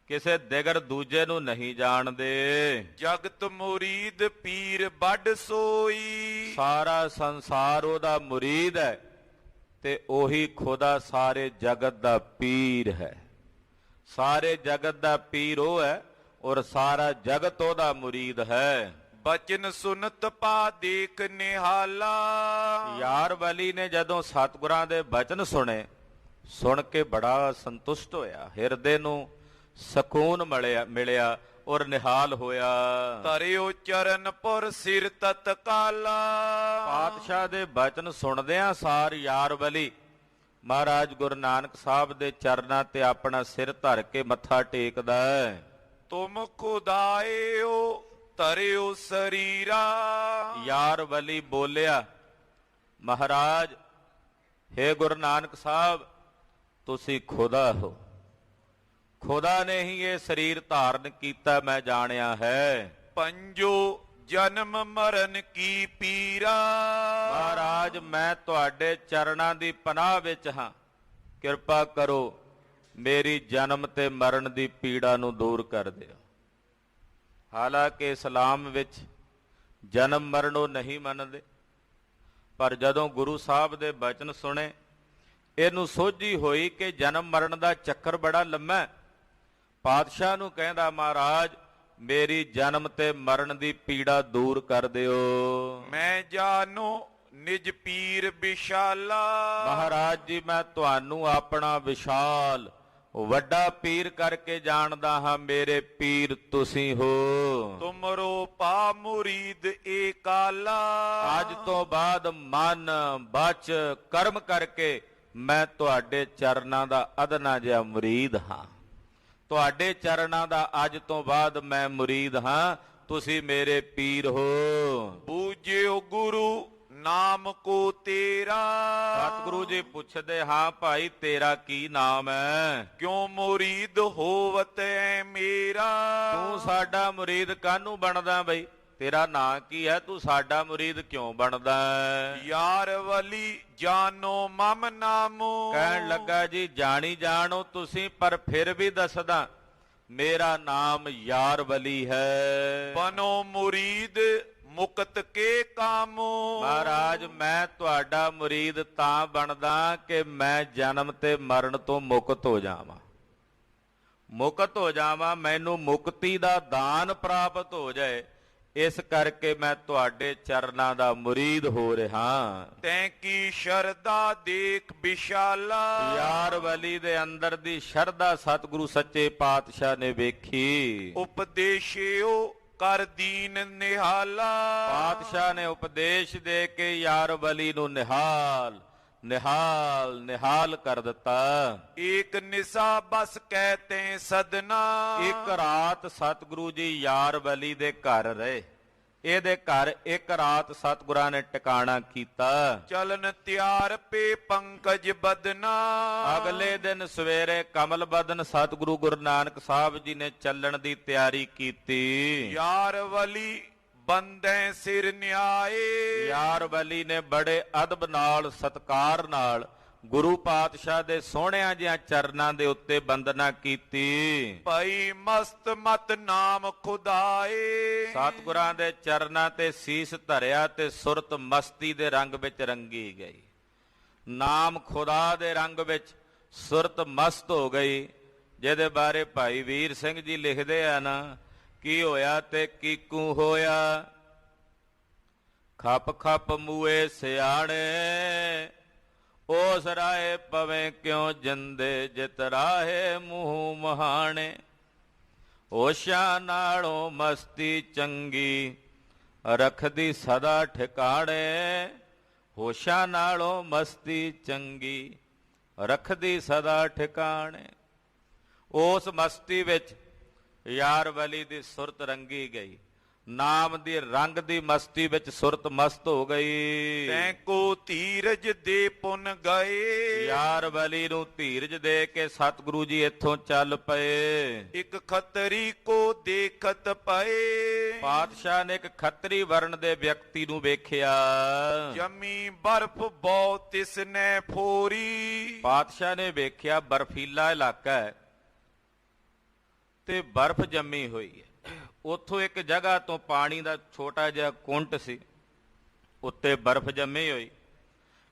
ਕਿਸੇ ਦਿਗਰ ਦੂਜੇ ਨੂੰ ਨਹੀਂ ਜਾਣਦੇ। ਜਗਤ ਮੁਰੀਦ ਪੀਰ ਵੱਡ ਸੋਈ। ਸਾਰਾ ਸੰਸਾਰ ਉਹਦਾ ਮੁਰੀਦ ਹੈ ਤੇ ਉਹੀ ਖੁਦਾ ਸਾਰੇ ਜਗਤ ਦਾ ਪੀਰ ਹੈ। ਸਾਰੇ ਜਗਤ ਦਾ ਪੀਰ ਉਹ ਹੈ ਔਰ ਸਾਰਾ ਜਗਤ ਉਹਦਾ ਮੁਰੀਦ ਹੈ। ਬਚਨ ਸੁਨਤ ਪਾ ਦੇਖ ਨਿਹਾਲਾ। ਯਾਰ ਵਲੀ ਨੇ ਜਦੋਂ ਸਤਿਗੁਰਾਂ ਦੇ ਬਚਨ ਸੁਣੇ, ਸੁਣ ਕੇ ਬੜਾ ਸੰਤੁਸ਼ਟ ਹੋਇਆ, ਹਿਰਦੇ ਨੂੰ ਸਕੂਨ ਮਿਲਿਆ ਔਰ ਨਿਹਾਲ ਹੋਇਆ। ਧਰਿਓ ਚਰਨ ਪੁਰ ਸਿਰ ਤਤਕਾਲਾ। ਪਾਤਸ਼ਾਹ ਦੇ ਬਚਨ ਸੁਣਦਿਆਂ ਸਾਰ ਯਾਰ ਵਲੀ ਮਹਾਰਾਜ ਗੁਰੂ ਨਾਨਕ ਸਾਹਿਬ ਦੇ ਚਰਨਾਂ ਤੇ ਆਪਣਾ ਸਿਰ ਧਰ ਕੇ ਮੱਥਾ ਟੇਕਦਾ ਹੈ। ਤੁਮ ਖੁਦਾਏਓ ਧਰਿਓ ਸਰੀਰਾ। ਯਾਰ ਵਲੀ ਬੋਲਿਆ, ਮਹਾਰਾਜ ਹੇ ਗੁਰੂ ਨਾਨਕ ਸਾਹਿਬ ਤੁਸੀਂ ਖੁਦਾ ਹੋ, ਖੁਦਾ ਨੇ ਹੀ ਇਹ ਸਰੀਰ ਧਾਰਨ ਕੀਤਾ ਮੈਂ ਜਾਣਿਆ ਹੈ। ਪੰਜੋ ਜਨਮ ਮਰਨ ਕੀ ਪੀਰਾ। ਮਹਾਰਾਜ ਮੈਂ ਤੁਹਾਡੇ ਚਰਨਾਂ ਦੀ ਪਨਾਹ ਵਿੱਚ ਹਾਂ, ਕਿਰਪਾ ਕਰੋ ਮੇਰੀ ਜਨਮ ਤੇ ਮਰਨ ਦੀ ਪੀੜਾ ਨੂੰ ਦੂਰ ਕਰ ਦਿਓ। ਹਾਲਾਂਕਿ ਇਸਲਾਮ ਵਿੱਚ ਜਨਮ ਮਰਨ ਉਹ ਨਹੀਂ ਮੰਨਦੇ, ਪਰ ਜਦੋਂ ਗੁਰੂ ਸਾਹਿਬ ਦੇ ਬਚਨ ਸੁਣੇ ਇਹਨੂੰ ਸੋਝੀ ਹੋਈ ਕਿ ਜਨਮ ਮਰਨ ਦਾ ਚੱਕਰ ਬੜਾ ਲੰਮਾ। ਪਾਤਸ਼ਾਹ ਨੂੰ ਕਹਿੰਦਾ ਮਹਾਰਾਜ ਮੇਰੀ ਜਨਮ ਤੇ ਮਰਨ ਦੀ ਪੀੜਾ ਦੂਰ ਕਰ ਦਿਓ। ਮੈਂ ਜਾਨੋ ਨਿਜ ਪੀਰ ਵਿਸ਼ਾਲਾ। ਮਹਾਰਾਜ ਜੀ ਮੈਂ ਤੁਹਾਨੂੰ ਆਪਣਾ ਵਿਸ਼ਾਲ ਵੱਡਾ ਪੀਰ ਕਰਕੇ ਜਾਣਦਾ ਹਾਂ, ਮੇਰੇ ਪੀਰ ਤੁਸੀਂ ਹੋ। ਤੁਮਰੋ ਪਾ ਮੁਰੀਦ ਏ ਕਾਲਾ। ਅੱਜ ਤੋਂ ਬਾਅਦ ਮਨ ਬਚ ਕਰਮ ਕਰਕੇ ਮੈਂ ਤੁਹਾਡੇ ਚਰਨਾਂ ਦਾ ਅਦਨਾ ਜਿਹਾ ਮੁਰੀਦ ਹਾਂ। ਤੁਹਾਡੇ ਚਰਨਾਂ ਦਾ ਅੱਜ ਤੋਂ ਬਾਅਦ ਮੈਂ ਮੁਰੀਦ ਹਾਂ ਤੁਸੀਂ ਮੇਰੇ ਪੀਰ ਹੋ। ਬੂਝਿਓ ਗੁਰੂ ਨਾਮ ਕੋ ਤੇਰਾ। ਸਤਿਗੁਰੂ ਜੀ ਪੁੱਛਦੇ, ਹਾਂ ਭਾਈ ਤੇਰਾ ਕੀ ਨਾਮ ਹੈ? ਕਿਉਂ ਮੁਰੀਦ ਹੋਵਤ ਐ ਮੇਰਾ। ਤੂੰ ਸਾਡਾ ਮੁਰੀਦ ਕਾਹਨੂੰ ਬਣਦਾ ਬਈ? ਤੇਰਾ ਨਾਂ ਕੀ ਹੈ? ਤੂੰ ਸਾਡਾ ਮੁਰੀਦ ਕਿਉਂ ਬਣਦਾ ਹੈ? ਯਾਰ ਵਲੀ ਜਾਨੋ ਮਮ ਨਾਮੋ। ਕਹਿਣ ਲੱਗਾ, ਜੀ ਜਾਣੀ ਜਾਣੋ ਤੁਸੀਂ, ਪਰ ਫਿਰ ਵੀ ਦੱਸਦਾ, ਮੇਰਾ ਨਾਮ ਯਾਰ ਵਲੀ ਹੈ। ਬਨੋ ਮੁਰੀਦ ਮੁਕਤ ਕੇ ਕਾਮੋ। ਮਹਾਰਾਜ ਮੈਂ ਤੁਹਾਡਾ ਮੁਰੀਦ ਤਾਂ ਬਣਦਾ ਕਿ ਮੈਂ ਜਨਮ ਤੇ ਮਰਨ ਤੋਂ ਮੁਕਤ ਹੋ ਜਾਵਾਂ, ਮੁਕਤ ਹੋ ਜਾਵਾਂ, ਮੈਨੂੰ ਮੁਕਤੀ ਦਾ ਦਾਨ ਪ੍ਰਾਪਤ ਹੋ ਜਾਏ। ਇਸ ਕਰਕੇ ਮੈਂ ਤੁਹਾਡੇ ਚਰਨਾਂ ਦਾ ਮੁਰੀਦ ਹੋ ਰਿਹਾ। ਤੈਂ ਕੀ ਸ਼ਰਧਾ ਦੇਖ ਵਿਸ਼ਾਲਾ। ਯਾਰ ਵਲੀ ਦੇ ਅੰਦਰ ਦੀ ਸ਼ਰਧਾ ਸਤਿਗੁਰੂ ਸੱਚੇ ਪਾਤਸ਼ਾਹ ਨੇ ਵੇਖੀ। ਉਪਦੇਸ਼ਿਓ ਕਰ ਦੀਨ ਨਿਹਾਲਾ। ਪਾਤਸ਼ਾਹ ਨੇ ਉਪਦੇਸ਼ ਦੇ ਕੇ ਯਾਰ ਵਲੀ ਨੂੰ ਨਿਹਾਲ ਨਿਹਾਲ ਨਿਹਾਲ ਕਰ ਦਿੱਤਾ। ਏਕ ਨਿਸਾ ਬਸ ਕਹਤੇ ਸਦਨਾ। ਇੱਕ ਰਾਤ ਸਤਿਗੁਰੂ ਜੀ ਯਾਰ ਵਲੀ ਦੇ ਘਰ ਰਹੇ। ਇਹਦੇ ਘਰ ਇੱਕ ਰਾਤ ਸਤਿਗੁਰਾਂ ਨੇ ਟਿਕਾਣਾ ਕੀਤਾ। ਚਲਨ ਤਿਆਰ ਪੇ ਪੰਕਜ ਬਦਨਾ। ਅਗਲੇ ਦਿਨ ਸਵੇਰੇ ਕਮਲ ਬਦਨ ਸਤਿਗੁਰੂ ਗੁਰੂ ਨਾਨਕ ਸਾਹਿਬ ਜੀ ਨੇ ਚੱਲਣ ਦੀ ਤਿਆਰੀ ਕੀਤੀ। ਯਾਰ ਵਲੀ ਬੰਦੈ ਸਿਰ ਨਿਆਏ। ਯਾਰ ਵਲੀ ਨੇ ਬੜੇ ਅਦਬ ਨਾਲ ਸਤਕਾਰ ਨਾਲ ਗੁਰੂ ਪਾਤਸ਼ਾਹ ਦੇ ਸੋਹਣਿਆਂ ਜਿਹਾਂ ਚਰਨਾਂ ਦੇ ਉੱਤੇ ਬੰਦਨਾ ਕੀਤੀ। ਭਈ ਮਸਤ ਮਤ ਨਾਮ ਖੁਦਾਏ। ਸਤਿਗੁਰਾਂ ਦੇ ਚਰਨਾਂ ਤੇ ਸੀਸ ਧਰਿਆ ਤੇ ਸੁਰਤ ਮਸਤੀ ਦੇ ਰੰਗ ਵਿੱਚ ਰੰਗੀ ਗਈ। ਨਾਮ ਖੁਦਾ ਦੇ ਰੰਗ ਵਿੱਚ ਸੁਰਤ ਮਸਤ ਹੋ ਗਈ। ਜਿਹਦੇ ਬਾਰੇ ਭਾਈ ਵੀਰ ਸਿੰਘ ਜੀ ਲਿਖਦੇ ਆ ਨਾ, ਕੀ ਹੋਇਆ ਤੇ ਕੀਕੂ ਹੋਇਆ, ਖੱਪ ਖੱਪ ਮੂਏ ਸਿਆਣੇ, ਉਸ ਰਾਏ ਪਵੇਂ ਕਿਉਂ ਜਿੰਦੇ, ਜਿਤ ਰਾਹੇ ਮੂੰਹ ਮਹਾਣੇ। ਹੋਸ਼ਾਂ ਨਾਲੋਂ ਮਸਤੀ ਚੰਗੀ, ਰੱਖਦੀ ਸਦਾ ਠਿਕਾਣੇ। ਹੋਸ਼ਾਂ ਨਾਲੋਂ ਮਸਤੀ ਚੰਗੀ, ਰੱਖਦੀ ਸਦਾ ਠਿਕਾਣੇ। ਉਸ ਮਸਤੀ ਵਿੱਚ ਯਾਰ ਵਲੀ ਦੀ ਸੁਰਤ ਰੰਗੀ ਗਈ। ਨਾਮ ਦੀ ਰੰਗ ਦੀ ਮਸਤੀ ਵਿੱਚ ਸੁਰਤ ਮਸਤ ਹੋ ਗਈ। ਤੈਂ ਕੋ ਧੀਰਜ ਦੇ ਪੁੰਨ ਗਏ। ਯਾਰ ਵਲੀ ਨੂੰ ਧੀਰਜ ਦੇ ਕੇ ਸਤਿਗੁਰੂ ਜੀ ਇੱਥੋਂ ਚੱਲ ਪਏ। ਇੱਕ ਖੱਤਰੀ ਕੋ ਦੇਖਤ ਪਏ। ਪਾਤਸ਼ਾਹ ਨੇ ਇੱਕ ਖੱਤਰੀ ਵਰਣ ਦੇ ਵਿਅਕਤੀ ਨੂੰ ਵੇਖਿਆ। ਜਮੀ ਬਰਫ ਬਹੁ ਤਿਸਨੇ ਫੋਰੀ। ਪਾਤਸ਼ਾਹ ਨੇ ਵੇਖਿਆ ਬਰਫੀਲਾ ਇਲਾਕਾ ਹੈ ਤੇ ਬਰਫ਼ ਜੰਮੀ ਹੋਈ ਹੈ। ਉੱਥੋਂ ਇੱਕ ਜਗ੍ਹਾ ਤੋਂ ਪਾਣੀ ਦਾ ਛੋਟਾ ਜਿਹਾ ਕੁੰਟ ਸੀ, ਉੱਤੇ ਬਰਫ਼ ਜੰਮੀ ਹੋਈ।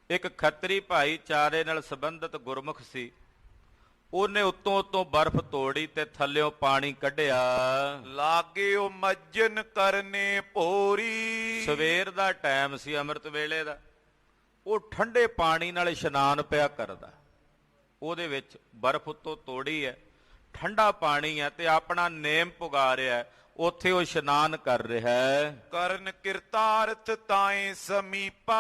ਇੱਕ ਖੱਤਰੀ ਭਾਈਚਾਰੇ ਨਾਲ ਸੰਬੰਧਿਤ ਗੁਰਮੁਖ ਸੀ। ਉਹਨੇ ਉੱਤੋਂ ਬਰਫ਼ ਤੋੜੀ ਤੇ ਥੱਲਿਓਂ ਪਾਣੀ ਕੱਢਿਆ। ਲਾਗੇ ਉਹ ਮੱਜਨ ਕਰਨੇ ਭੋਰੀ। ਸਵੇਰ ਦਾ ਟਾਈਮ ਸੀ, ਅੰਮ੍ਰਿਤ ਵੇਲੇ ਦਾ। ਉਹ ਠੰਡੇ ਪਾਣੀ ਨਾਲ ਇਸ਼ਨਾਨ ਪਿਆ ਕਰਦਾ। ਉਹਦੇ ਵਿੱਚ ਬਰਫ਼ ਉੱਤੋਂ ਤੋੜੀ ਹੈ, ਠੰਡਾ ਪਾਣੀ ਹੈ ਤੇ ਆਪਣਾ ਨੇਮ ਪੁਗਾ ਰਿਹਾ। ਉੱਥੇ ਉਹ ਇਸ਼ਨਾਨ ਕਰ ਰਿਹਾ ਹੈ। ਕਰਨ ਕਿਰਤਾਰਥ ਤਾਏ ਸਮੀਪਾ।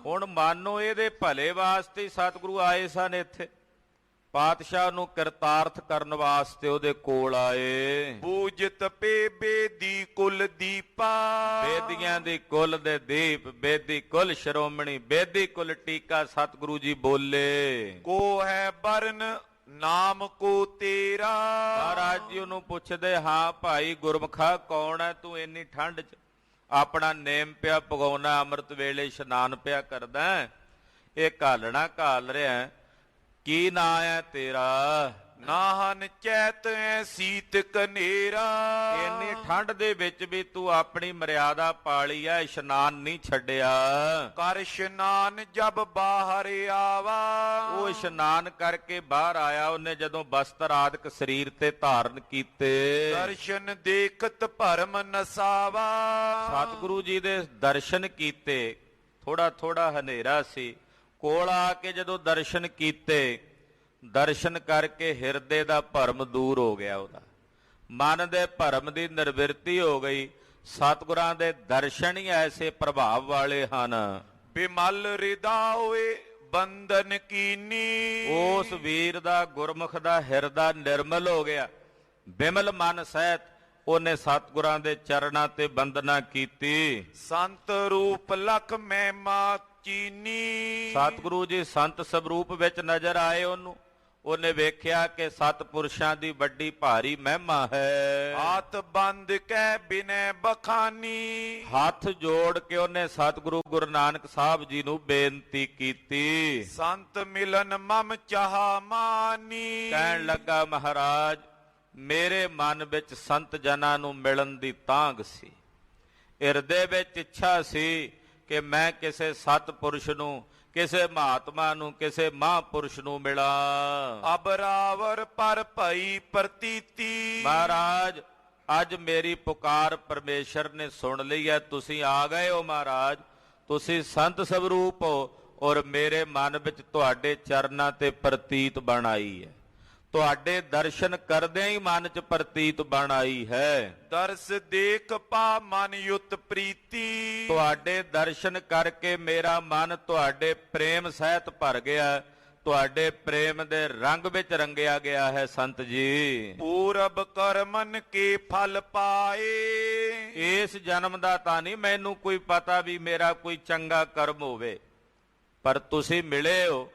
ਹੁਣ ਮਾਨੋ ਇਹਦੇ ਭਲੇ ਵਾਸਤੇ ਸਤਿਗੁਰੂ ਆਏ ਸਨ ਇੱਥੇ। ਪਾਤਸ਼ਾਹ ਨੂੰ ਕਿਰਤਾਰਥ ਕਰਨ ਵਾਸਤੇ ਉਹਦੇ ਕੋਲ ਆਏ। ਬੂਜਤ ਪੇ ਬੇਦੀ ਕੁਲ ਦੀਪਾ। ਬੇਦੀਆਂ ਦੀ ਕੁਲ ਦੇ ਦੀਪ, ਬੇਦੀ ਕੁਲ ਸ਼੍ਰੋਮਣੀ, ਬੇਦੀ ਕੁਲ ਟੀਕਾ ਸਤਿਗੁਰੂ ਜੀ ਬੋਲੇ। ਕੋ ਹੈ ਬਰਨ ਨਾਮ ਕੋ ਤੇਰਾ। ਮਹਾਰਾਜ ਜੀ ਉਹਨੂੰ ਪੁੱਛਦੇ, ਹਾਂ ਭਾਈ ਗੁਰਮੁਖਾ ਕੌਣ ਹੈ ਤੂੰ? ਇੰਨੀ ਠੰਡ 'ਚ ਆਪਣਾ ਨੇਮ ਪਿਆ ਪਗਾਉਣਾ, ਅੰਮ੍ਰਿਤ ਵੇਲੇ ਇਸ਼ਨਾਨ ਪਿਆ ਕਰਦਾ। ਇਹ ਘਾਲਣਾ ਘਾਲ ਰਿਹਾ, ਕੀ ਨਾਂ ਹੈ ਤੇਰਾ? ਨਾਹਨ ਚੈਤ ਐ ਸੀਤ ਕਨੇਰਾ। ਇੰਨੀ ਠੰਡ ਦੇ ਵਿੱਚ ਵੀ ਤੂੰ ਆਪਣੀ ਮਰਿਆਦਾ ਪਾਲੀ ਆ, ਇਸ਼ਨਾਨ ਨਹੀਂ ਛੱਡਿਆ। ਕਰ ਇਸ਼ਨਾਨ ਜਬ ਬਾਹਰ ਆਵਾ। ਉਹ ਇਸ਼ਨਾਨ ਕਰਕੇ ਬਾਹਰ ਆਇਆ। ਉਹਨੇ ਜਦੋਂ ਬਸਤਰ ਆਦਿਕ ਸਰੀਰ ਤੇ ਧਾਰਨ ਕੀਤੇ, ਦਰਸ਼ਨ ਦੇਖਤ ਭਰਮ ਨਸਾਵਾ। ਸਤਿਗੁਰੂ ਜੀ ਦੇ ਦਰਸ਼ਨ ਕੀਤੇ। ਥੋੜਾ ਥੋੜਾ ਹਨੇਰਾ ਸੀ। ਕੋਲ ਆ ਕੇ ਜਦੋਂ ਦਰਸ਼ਨ ਕੀਤੇ, ਦਰਸ਼ਨ ਕਰਕੇ ਹਿਰਦੇ ਦਾ ਭਰਮ ਦੂਰ ਹੋ ਗਿਆ। ਉਹਦਾ ਮਨ ਦੇ ਭਰਮ ਦੀ ਨਿਰਵਿਰਤੀ ਹੋ ਗਈ। ਸਤਿਗੁਰਾਂ ਦੇ ਦਰਸ਼ਨ ਹੀ ਐਸੇ ਪ੍ਰਭਾਵ ਵਾਲੇ ਹਨ। ਬਿਮਲ ਰਿਦਾ ਹੋਏ ਬੰਧਨ ਕੀਨੀ। ਉਸ ਵੀਰ ਦਾ, ਗੁਰਮੁਖ ਦਾ ਹਿਰਦਾ ਨਿਰਮਲ ਹੋ ਗਿਆ। ਬਿਮਲ ਮਨ ਸਹਿਤ ਉਹਨੇ ਸਤਿਗੁਰਾਂ ਦੇ ਚਰਨਾਂ ਤੇ ਬੰਦਨਾ ਕੀਤੀ। ਸੰਤ ਰੂਪ ਲਖ ਮਹਿਮਾ ਚੀਨੀ। ਸਤਿਗੁਰੂ ਜੀ ਸੰਤ ਸਵਰੂਪ ਵਿੱਚ ਨਜ਼ਰ ਆਏ ਉਹਨੂੰ। ਉਹਨੇ ਵੇਖਿਆ ਕਿ ਸਤਿਪੁਰਸ਼ਾਂ ਦੀ ਵੱਡੀ ਭਾਰੀ ਮਹਿਮਾ ਹੈ। ਹੱਥ ਬੰਦ ਕੈ ਬਿਨੈ ਬਖਾਨੀ। ਹੱਥ ਜੋੜ ਕੇ ਉਹਨੇ ਸਤਿਗੁਰੂ ਗੁਰੂ ਨਾਨਕ ਸਾਹਿਬ ਜੀ ਨੂੰ ਬੇਨਤੀ ਕੀਤੀ। ਸੰਤ ਮਿਲਨ ਮਮ ਚਾਹਾ ਮਾਨੀ। ਕਹਿਣ ਲੱਗਾ ਮਹਾਰਾਜ ਮੇਰੇ ਮਨ ਵਿੱਚ ਸੰਤ ਜਨਾਂ ਨੂੰ ਮਿਲਣ ਦੀ ਤਾਂਘ ਸੀ। ਹਿਰਦੇ ਵਿੱਚ ਇੱਛਾ ਸੀ ਕਿ ਮੈਂ ਕਿਸੇ ਸਤਿਪੁਰਸ਼ ਨੂੰ, ਕਿਸੇ ਮਹਾਤਮਾ ਨੂੰ, ਕਿਸੇ ਮਹਾਂਪੁਰਸ਼ ਨੂੰ ਮਿਲਾਂ। ਅਬਰਾਵਰ ਪਰ ਭਈ ਪ੍ਰਤੀਤੀ। ਮਹਾਰਾਜ ਅੱਜ ਮੇਰੀ ਪੁਕਾਰ ਪਰਮੇਸ਼ਰ ਨੇ ਸੁਣ ਲਈ ਹੈ। ਤੁਸੀਂ ਆ ਗਏ ਹੋ ਮਹਾਰਾਜ, ਤੁਸੀਂ ਸੰਤ ਸਵਰੂਪ ਹੋ ਔਰ ਮੇਰੇ ਮਨ ਵਿੱਚ ਤੁਹਾਡੇ ਚਰਨਾਂ ਤੇ ਪ੍ਰਤੀਤ ਬਣ ਆਈ ਹੈ। ਤੁਹਾਡੇ ਦਰਸ਼ਨ ਕਰਦਿਆਂ ਹੀ ਮਨ 'ਚ ਪ੍ਰਤੀਤ ਬਣ ਆਈ ਹੈ। ਦਰਸ ਦੇਖ ਪਾ ਮਨ ਯੁਤ ਪ੍ਰੀਤੀ। ਤੁਹਾਡੇ ਦਰਸ਼ਨ ਕਰਕੇ ਮੇਰਾ ਮਨ ਤੁਹਾਡੇ ਪ੍ਰੇਮ ਸਹਿਤ ਭਰ ਗਿਆ। ਤੁਹਾਡੇ ਪ੍ਰੇਮ ਦੇ ਰੰਗ ਵਿੱਚ ਰੰਗਿਆ ਗਿਆ ਹੈ ਸੰਤ ਜੀ। ਪੂਰਬ ਕਰਮਨ ਕੇ ਫਲ ਪਾਏ। ਇਸ ਜਨਮ ਦਾ ਤਾਂ ਨਹੀਂ ਮੈਨੂੰ ਕੋਈ ਪਤਾ ਵੀ ਮੇਰਾ ਕੋਈ ਚੰਗਾ ਕਰਮ ਹੋਵੇ, ਪਰ ਤੁਸੀਂ ਮਿਲੇ ਹੋ,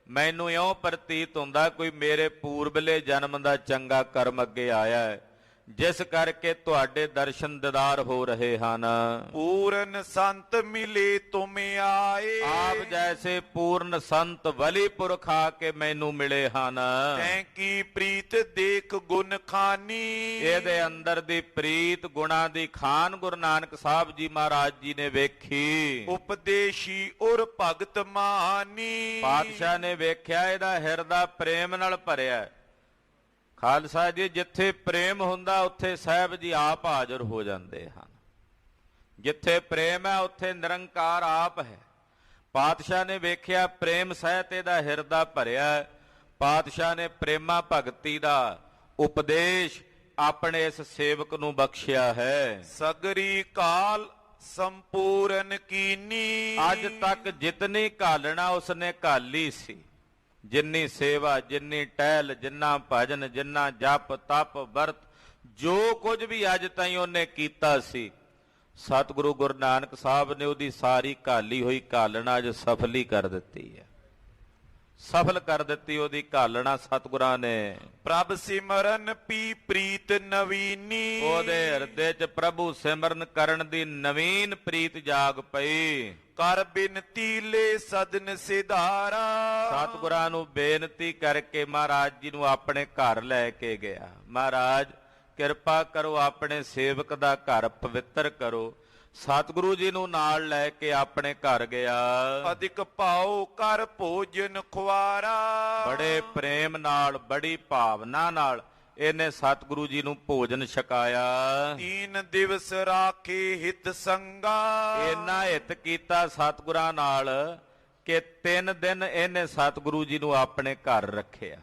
ਮੈਨੂੰ ਇਉਂ ਪ੍ਰਤੀਤ ਹੁੰਦਾ ਕੋਈ ਮੇਰੇ ਪੂਰਬਲੇ ਜਨਮ ਦਾ ਚੰਗਾ ਕਰਮ ਅੱਗੇ ਆਇਆ ਹੈ, ਜਿਸ ਕਰਕੇ ਤੁਹਾਡੇ ਦਰਸ਼ਨ ਦੀਦਾਰ ਹੋ ਰਹੇ ਹਨ। ਪੂਰਨ ਸੰਤ ਮਿਲੇ ਤੁਮ ਆਏ। ਆਪ ਜੈਸੇ ਪੂਰਨ ਸੰਤ ਵਲੀ ਪੁਰਖ ਆ ਕੇ ਮੈਨੂੰ ਮਿਲੇ ਹਨ। ਤੈਂ ਕੀ ਪ੍ਰੀਤ ਦੇਖ ਗੁਣ ਖਾਨੀ। ਇਹਦੇ ਅੰਦਰ ਦੀ ਪ੍ਰੀਤ ਗੁਣਾ ਦੀ ਖਾਨ ਗੁਰੂ ਨਾਨਕ ਸਾਹਿਬ ਜੀ ਮਹਾਰਾਜ ਜੀ ਨੇ ਵੇਖੀ। ਉਪਦੇਸ਼ੀ ਔਰ ਭਗਤ ਮਾਨੀ। ਪਾਤਸ਼ਾਹ ਨੇ ਵੇਖਿਆ ਇਹਦਾ ਹਿਰਦਾ ਪ੍ਰੇਮ ਨਾਲ ਭਰਿਆ। ਖਾਲਸਾ ਜੀ ਜਿੱਥੇ ਪ੍ਰੇਮ ਹੁੰਦਾ ਉੱਥੇ ਸਾਹਿਬ ਜੀ ਆਪ ਹਾਜ਼ਰ ਹੋ ਜਾਂਦੇ ਹਨ। ਜਿੱਥੇ ਪ੍ਰੇਮ ਹੈ ਉੱਥੇ ਨਿਰੰਕਾਰ ਆਪ ਹੈ। ਪਾਤਸ਼ਾਹ ਨੇ ਵੇਖਿਆ ਪ੍ਰੇਮ ਸਹਿਤ ਇਹਦਾ ਹਿਰਦਾ ਭਰਿਆ। ਪਾਤਸ਼ਾਹ ਨੇ ਪ੍ਰੇਮਾ ਭਗਤੀ ਦਾ ਉਪਦੇਸ਼ ਆਪਣੇ ਇਸ ਸੇਵਕ ਨੂੰ ਬਖਸ਼ਿਆ ਹੈ। ਸਗਰੀ ਕਾਲ ਸੰਪੂਰਨ ਕੀਨੀ। ਅੱਜ ਤੱਕ ਜਿਤਨੀ ਘਾਲਣਾ ਉਸਨੇ ਘਾਲੀ ਸੀ, ਜਿੰਨੀ ਸੇਵਾ, ਜਿੰਨੀ ਟਹਿਲ, ਜਿੰਨਾ ਭਜਨ, ਜਿੰਨਾ ਜਪ ਤਪ ਵਰਤ, ਜੋ ਕੁਝ ਵੀ ਅੱਜ ਤਾਈਂ ਉਹਨੇ ਕੀਤਾ ਸੀ, ਸਤਿਗੁਰੂ ਗੁਰੂ ਨਾਨਕ ਸਾਹਿਬ ਨੇ ਉਹਦੀ ਸਾਰੀ ਘਾਲੀ ਹੋਈ ਘਾਲਣਾ ਅੱਜ ਸਫਲ ਹੀ ਕਰ ਦਿੱਤੀ ਹੈ। ਸਫਲ ਕਰ ਦਿੱਤੀ ਉਹਦੀ ਘਾਲਣਾ ਸਤਿਗੁਰਾਂ ਨੇ। ਪ੍ਰਭ ਸਿਮਰਨ ਪੀ ਪ੍ਰੀਤ ਨਵੀਨੀ। ਉਹਦੇ ਹਿਰਦੇ 'ਚ ਪ੍ਰਭੂ ਸਿਮਰਨ ਕਰਨ ਦੀ ਨਵੀਨ ਪ੍ਰੀਤ ਜਾਗ ਪਈ। ਕਰ ਬਿਨਤੀ ਲੈ ਸਦਨ ਸਿਧਾਰਾ। ਸਤਿਗੁਰਾਂ ਨੂੰ ਬੇਨਤੀ ਕਰਕੇ ਮਹਾਰਾਜ ਜੀ ਨੂੰ ਆਪਣੇ ਘਰ ਲੈ ਕੇ ਗਿਆ। ਮਹਾਰਾਜ ਕਿਰਪਾ ਕਰੋ, ਆਪਣੇ ਸੇਵਕ ਦਾ ਘਰ ਪਵਿੱਤਰ ਕਰੋ। ਸਤਿਗੁਰੂ ਜੀ ਨੂੰ ਨਾਲ ਲੈ ਕੇ ਆਪਣੇ ਘਰ ਗਿਆ। ਅਧਿਕ ਭਾਉ ਕਰ ਭੋਜਨ ਖੁਆਰਾ। ਬੜੇ ਪ੍ਰੇਮ ਨਾਲ, ਬੜੀ ਭਾਵਨਾ ਨਾਲ ਇਹਨੇ ਸਤਿਗੁਰੂ ਜੀ ਨੂੰ ਭੋਜਨ ਛਕਾਇਆ। 3 ਦਿਵਸ ਰਾਖੇ ਹਿਤ ਸੰਗਾ। ਇੰਨਾ ਹਿੱਤ ਕੀਤਾ ਸਤਿਗੁਰਾਂ ਨਾਲ ਕਿ 3 ਦਿਨ ਇਹਨੇ ਸਤਿਗੁਰੂ ਜੀ ਨੂੰ ਆਪਣੇ ਘਰ ਰੱਖਿਆ।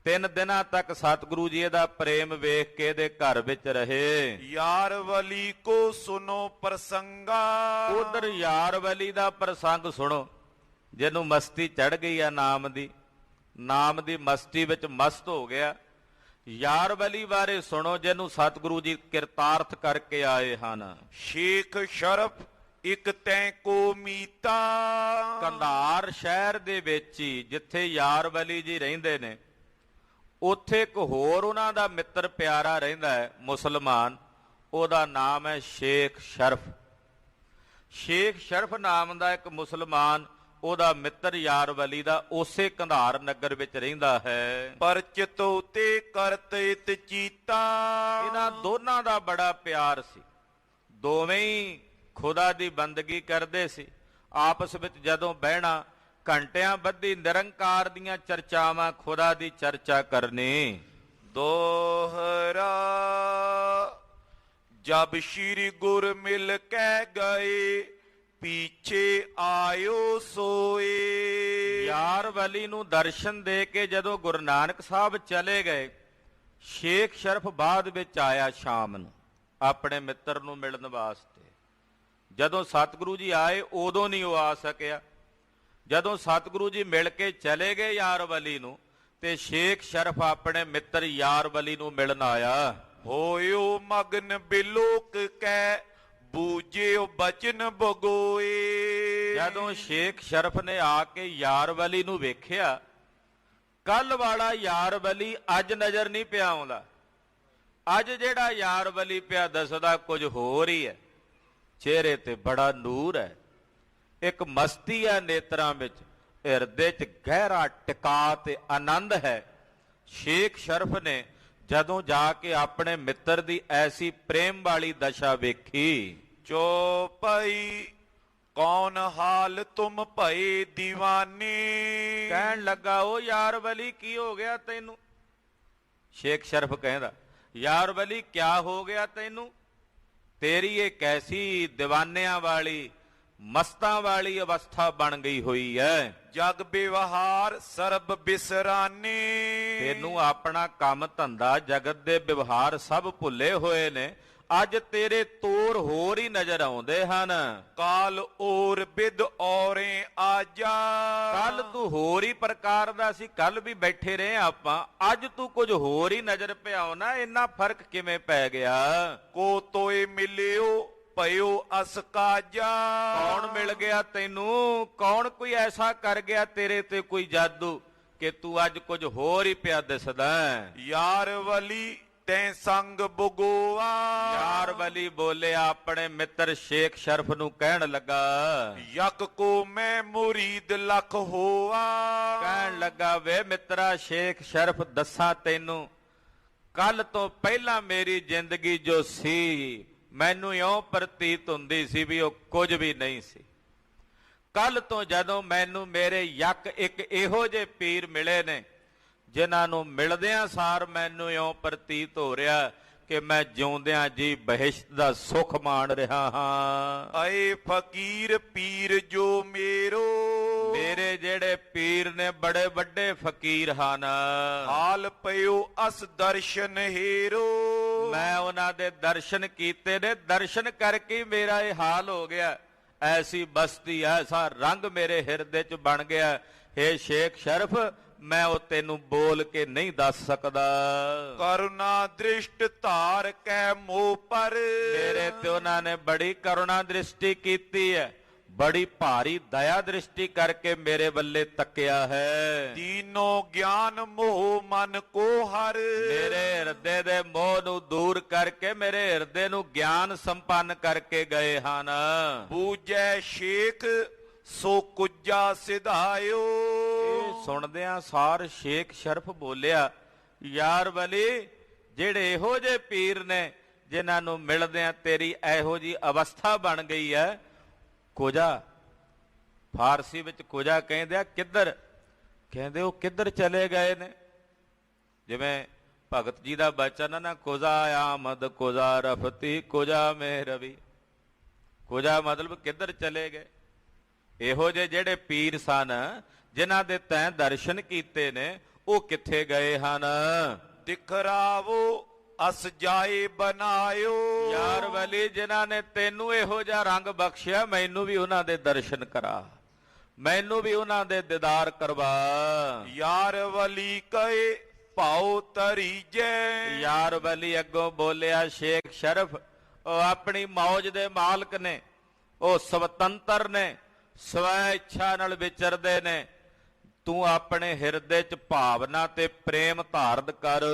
3 ਦਿਨਾਂ ਤੱਕ ਸਤਿਗੁਰੂ ਜੀ ਇਹਦਾ ਪ੍ਰੇਮ ਵੇਖ ਕੇ ਇਹਦੇ ਘਰ ਵਿੱਚ ਰਹੇ। ਯਾਰ ਵਲੀ ਕੋ ਸੁਨੋ ਪ੍ਰਸੰਗਾ। ਉਧਰ ਯਾਰ ਵਲੀ ਦਾ ਪ੍ਰਸੰਗ ਸੁਣੋ, ਜਿਹਨੂੰ ਮਸਤੀ ਚੜ ਗਈ ਆ ਨਾਮ ਦੀ ਮਸਤੀ ਵਿੱਚ ਮਸਤ ਹੋ ਗਿਆ। ਯਾਰ ਵਲੀ ਬਾਰੇ ਸੁਣੋ, ਜਿਹਨੂੰ ਸਤਿਗੁਰੂ ਜੀ ਕਿਰਤਾਰਥ ਕਰਕੇ ਆਏ ਹਨ। ਸ਼ੇਖ ਸ਼ਰਫ ਇਕ ਤੈਂ ਕੋ ਮੀਤਾ। ਕੰਧਾਰ ਸ਼ਹਿਰ ਦੇ ਵਿੱਚ ਹੀ ਜਿੱਥੇ ਯਾਰ ਵਲੀ ਜੀ ਰਹਿੰਦੇ ਨੇ, ਉੱਥੇ ਇੱਕ ਹੋਰ ਉਹਨਾਂ ਦਾ ਮਿੱਤਰ ਪਿਆਰਾ ਰਹਿੰਦਾ ਹੈ ਮੁਸਲਮਾਨ। ਉਹਦਾ ਨਾਮ ਹੈ ਸ਼ੇਖ ਸ਼ਰਫ। ਸ਼ੇਖ ਸ਼ਰਫ ਨਾਮ ਦਾ ਇੱਕ ਮੁਸਲਮਾਨ ਉਹਦਾ ਮਿੱਤਰ ਯਾਰ ਵਲੀ ਦਾ ਉਸੇ ਕੰਧਾਰ ਨਗਰ ਵਿੱਚ ਰਹਿੰਦਾ ਹੈ। ਪਰਚਿਤ ਉਤੇ ਕਰਤ ਇਤ ਚੀਤਾ। ਇਹਨਾਂ ਦੋਨਾਂ ਦਾ ਬੜਾ ਪਿਆਰ ਸੀ। ਦੋਵੇਂ ਹੀ ਖੁਦਾ ਦੀ ਬੰਦਗੀ ਕਰਦੇ ਸੀ। ਆਪਸ ਵਿੱਚ ਜਦੋਂ ਬਹਿਣਾ, ਘੰਟਿਆਂ ਬੱਧੀ ਨਿਰੰਕਾਰ ਦੀਆਂ ਚਰਚਾਵਾਂ, ਖੁਦਾ ਦੀ ਚਰਚਾ ਕਰਨੀ। ਦੋਹਰਾ ਜਬ ਸ਼੍ਰੀ ਗੁਰ ਮਿਲ ਕੇ ਗਏ, ਪੀਛੇ ਆਇਓ ਸੋਏ। ਯਾਰ ਵਲੀ ਨੂੰ ਦਰਸ਼ਨ ਦੇ ਕੇ ਜਦੋਂ ਗੁਰੂ ਨਾਨਕ ਸਾਹਿਬ ਚਲੇ ਗਏ, ਸ਼ੇਖ ਸ਼ਰਫ ਬਾਅਦ ਵਿੱਚ ਆਇਆ ਸ਼ਾਮ ਨੂੰ ਆਪਣੇ ਮਿੱਤਰ ਨੂੰ ਮਿਲਣ ਵਾਸਤੇ। ਜਦੋਂ ਸਤਿਗੁਰੂ ਜੀ ਆਏ ਉਦੋਂ ਨਹੀਂ ਉਹ ਆ ਸਕਿਆ। ਜਦੋਂ ਸਤਿਗੁਰੂ ਜੀ ਮਿਲ ਕੇ ਚਲੇ ਗਏ ਯਾਰ ਵਲੀ ਨੂੰ, ਤੇ ਸ਼ੇਖ ਸ਼ਰਫ ਆਪਣੇ ਮਿੱਤਰ ਯਾਰ ਵਲੀ ਨੂੰ ਮਿਲਣ ਆਇਆ। ਹੋਇਓ ਮਗਨ ਬਿਲੋਕ ਕੈ ਬੂਝਿਓ ਬਚਨ ਬਗੋਏ। ਜਦੋਂ ਸ਼ੇਖ ਸ਼ਰਫ ਨੇ ਆ ਕੇ ਯਾਰ ਵਲੀ ਨੂੰ ਵੇਖਿਆ, ਕੱਲ ਵਾਲਾ ਯਾਰ ਵਲੀ ਅੱਜ ਨਜ਼ਰ ਨਹੀਂ ਪਿਆ ਆਉਂਦਾ। ਅੱਜ ਜਿਹੜਾ ਯਾਰ ਵਲੀ ਪਿਆ ਦੱਸਦਾ ਕੁਝ ਹੋਰ ਹੀ ਹੈ। ਚਿਹਰੇ ਤੇ ਬੜਾ ਨੂਰ ਹੈ, ਇੱਕ ਮਸਤੀ ਹੈ ਨੇਤਰਾਂ ਵਿੱਚ, ਹਿਰਦੇ 'ਚ ਗਹਿਰਾ ਟਿਕਾ ਤੇ ਆਨੰਦ ਹੈ। ਸ਼ੇਖ ਸ਼ਰਫ ਨੇ ਜਦੋਂ ਜਾ ਕੇ ਆਪਣੇ ਮਿੱਤਰ ਦੀ ਐਸੀ ਪ੍ਰੇਮ ਵਾਲੀ ਦਸ਼ਾ ਵੇਖੀ, ਚੋਪਈ ਕੌਣ ਹਾਲ ਤੁਮ ਭਏ ਦੀਵਾਨੀ। ਕਹਿਣ ਲੱਗਾ, ਉਹ ਯਾਰ ਵਲੀ ਕੀ ਹੋ ਗਿਆ ਤੈਨੂੰ? ਸ਼ੇਖ ਸ਼ਰਫ ਕਹਿੰਦਾ, ਯਾਰ ਵਲੀ ਕਿਆ ਹੋ ਗਿਆ ਤੈਨੂੰ? ਤੇਰੀ ਇਹ ਕੈਸੀ ਦੀਵਾਨਿਆਂ ਵਾਲੀ ਮਸਤਾਂ ਵਾਲੀ ਅਵਸਥਾ ਬਣ ਗਈ ਹੋਈ ਹੈ। ਜਗ ਵਿਵਹਾਰ ਸਰਬ ਬਿਸਰਾਨੀ। ਤੈਨੂੰ ਆਪਣਾ ਕੰਮ ਧੰਦਾ ਜਗਤ ਦੇ ਵਿਵਹਾਰ ਸਭ ਭੁੱਲੇ ਹੋਏ ਨੇ। ਅੱਜ ਤੇਰੇ ਤੋਰ ਹੋਰ ਹੀ ਨਜ਼ਰ ਆਉਂਦੇ ਹਨ। ਕਾਲ ਔਰ ਬਿਦ ਔਰੇ ਆਜਾ। ਕੱਲ ਤੂੰ ਹੋਰ ਹੀ ਪ੍ਰਕਾਰ ਦਾ ਸੀ, ਕੱਲ ਵੀ ਬੈਠੇ ਰਹੇ ਆਪਾਂ, ਅੱਜ ਤੂੰ ਕੁਝ ਹੋਰ ਹੀ ਨਜ਼ਰ ਪਿਆਉਣਾ। ਇੰਨਾ ਫਰਕ ਕਿਵੇਂ ਪੈ ਗਿਆ? ਕੋ ਤੋਏ ਮਿਲਿਓ ਭਇਓ ਅਸ ਕਾਜਾ। ਕੌਣ ਮਿਲ ਗਿਆ ਤੈਨੂੰ? ਕੌਣ ਕੋਈ ਐਸਾ ਕਰ ਗਿਆ ਤੇਰੇ ਤੇ ਕੋਈ ਜਾਦੂ ਕਿ ਤੂੰ ਅੱਜ ਕੁਝ ਹੋਰ ਹੀ ਪਿਆ ਦਿਸਦਾ? ਯਾਰ ਵਲੀ ਤੈਂ ਸੰਗ ਬਗੋਆ। ਯਾਰ ਵਲੀ ਬੋਲਿਆ, ਆਪਣੇ ਮਿੱਤਰ ਸ਼ੇਖ ਸ਼ਰਫ ਨੂੰ ਕਹਿਣ ਲੱਗਾ, ਯਕ ਕੋ ਮੈਂ ਮੁਰੀਦ ਲਖ ਹੋਆ। ਕਹਿਣ ਲੱਗਾ, ਵੇ ਮਿੱਤਰਾ ਸ਼ੇਖ ਸ਼ਰਫ, ਦੱਸਾਂ ਤੈਨੂੰ, ਕੱਲ ਤੋਂ ਪਹਿਲਾਂ ਮੇਰੀ ਜ਼ਿੰਦਗੀ ਜੋ ਸੀ, ਮੈਨੂੰ ਇਉਂ ਪ੍ਰਤੀਤ ਹੁੰਦੀ ਸੀ ਵੀ ਉਹ ਕੁਝ ਵੀ ਨਹੀਂ ਸੀ। ਕੱਲ ਤੋਂ ਜਦੋਂ ਮੈਨੂੰ ਮੇਰੇ ਯਕ ਇੱਕ ਇਹੋ ਜਿਹੇ ਪੀਰ ਮਿਲੇ ਨੇ, ਜਿਨ੍ਹਾਂ ਨੂੰ ਮਿਲਦਿਆਂ ਸਾਰ ਮੈਨੂੰ ਇਉਂ ਪ੍ਰਤੀਤ ਹੋ ਰਿਹਾ ਕਿ ਮੈਂ ਜਿਉਂਦਿਆਂ ਜੀ ਬਹਿਸ਼ਤ ਦਾ ਸੁੱਖ ਮਾਣ ਰਿਹਾ ਹਾਂ। ਆਏ ਫਕੀਰ ਪੀਰ ਜੋ ਮੇਰੋ। ਮੇਰੇ ਜਿਹੜੇ ਪੀਰ ਨੇ ਬੜੇ ਵੱਡੇ ਫਕੀਰ ਹਨ। ਹਾਲ ਪਇਓ ਅਸ ਦਰਸ਼ਨ ਹੀਰੋ। ਮੈਂ ਉਹਨਾਂ ਦੇ ਦਰਸ਼ਨ ਕੀਤੇ ਨੇ, ਦਰਸ਼ਨ ਕਰਕੇ ਮੇਰਾ ਇਹ ਹਾਲ ਹੋ ਗਿਆ। ਐਸੀ ਬਸਤੀ, ਐਸਾ ਰੰਗ ਮੇਰੇ ਹਿਰਦੇ 'ਚ ਬਣ ਗਿਆ। ਹੇ ਸ਼ੇਖ ਸ਼ਰਫ, ਮੈਂ ਉਹ ਤੈਨੂੰ ਬੋਲ ਕੇ ਨਹੀਂ ਦੱਸ ਸਕਦਾ। ਕਰੁਣਾ ਦ੍ਰਿਸ਼ਟ ਧਾਰ ਕੈ ਮੋਹ ਪਰ। ਮੇਰੇ ਤੇ ਉਹਨਾਂ ਨੇ ਬੜੀ ਕਰੁਣਾ ਦ੍ਰਿਸ਼ਟੀ ਕੀਤੀ ਹੈ, ਬੜੀ ਭਾਰੀ ਦਇਆ ਦ੍ਰਿਸ਼ਟੀ ਕਰਕੇ ਮੇਰੇ ਵੱਲੇ ਤੱਕਿਆ ਹੈ। ਦੀਨੋ ਗਿਆਨ ਮੋਹ ਮਨ ਕੋ ਹਰ। ਮੇਰੇ ਹਿਰਦੇ ਦੇ ਮੋਹ ਨੂੰ ਦੂਰ ਕਰਕੇ ਮੇਰੇ ਹਿਰਦੇ ਨੂੰ ਗਿਆਨ ਸੰਪੰਨ ਕਰਕੇ ਗਏ ਹਨ। ਬੂਝੈ ਸ਼ੇਖ ਸੋ ਕੁੱਜਾ ਸਿਧਾਇਓ। ਸੁਣਦਿਆਂ ਸਾਰ ਸ਼ੇਖ ਸ਼ਰਫ ਬੋਲਿਆ, ਯਾਰ ਵਲੀ, ਜਿਹੜੇ ਇਹੋ ਜਿਹੇ ਪੀਰ ਨੇ ਜਿਨ੍ਹਾਂ ਨੂੰ ਮਿਲਦਿਆਂ ਤੇਰੀ ਇਹੋ ਜੀ ਅਵਸਥਾ ਬਣ ਗਈ ਹੈ, ਕੁਜਾ, ਫਾਰਸੀ ਵਿੱਚ ਕੁਜਾ ਕਹਿੰਦੇ ਆ ਕਿੱਧਰ, ਕਹਿੰਦੇ ਉਹ ਕਿੱਧਰ ਚਲੇ ਗਏ ਨੇ। ਜਿਵੇਂ ਭਗਤ ਜੀ ਦਾ ਬਚਨ ਨਾ, ਕੁਜਾ ਆਮਦ ਕੁਜਾ ਰਫਤੀ ਕੁਜਾ ਮੇ ਰਵੀ। ਕੁਜਾ ਮਤਲਬ ਕਿੱਧਰ ਚਲੇ ਗਏ। ਇਹੋ ਜਿਹੇ ਜਿਹੜੇ ਪੀਰ ਸਨ ਜਿਨ੍ਹਾਂ ਦੇ ਤੈਂ ਦਰਸ਼ਨ ਕੀਤੇ ਨੇ, ਉਹ ਕਿੱਥੇ ਗਏ ਹਨ? ਦਿਖਰਾਵੋ ਅਸ ਜਾਏ ਬਨਾਇਓ। ਯਾਰ ਵਲੀ, ਜਿਨ੍ਹਾਂ ਨੇ ਤੈਨੂੰ ਇਹੋ ਜਿਹਾ ਰੰਗ ਬਖਸ਼ਿਆ, ਮੈਨੂੰ ਵੀ ਉਹਨਾਂ ਦੇ ਦਰਸ਼ਨ ਕਰਾ, ਮੈਨੂੰ ਵੀ ਉਹਨਾਂ ਦੇ ਦੀਦਾਰ ਕਰਵਾ। ਯਾਰ ਵਲੀ ਕਹੇ ਭਾਉ ਤਰੀਜੈ। ਯਾਰ ਵਲੀ ਅੱਗੋਂ ਬੋਲਿਆ, ਸ਼ੇਖ ਸ਼ਰਫ, ਉਹ ਆਪਣੀ ਮੌਜ ਦੇ ਮਾਲਕ ਨੇ, ਉਹ ਸੁਤੰਤਰ ਨੇ, ਸਵੈ ਇੱਛਾ ਨਾਲ ਵਿਚਰਦੇ ਨੇ। ਤੂੰ ਆਪਣੇ ਹਿਰਦੇ 'ਚ ਭਾਵਨਾ ਤੇ ਪ੍ਰੇਮ ਧਾਰਨ ਕਰ।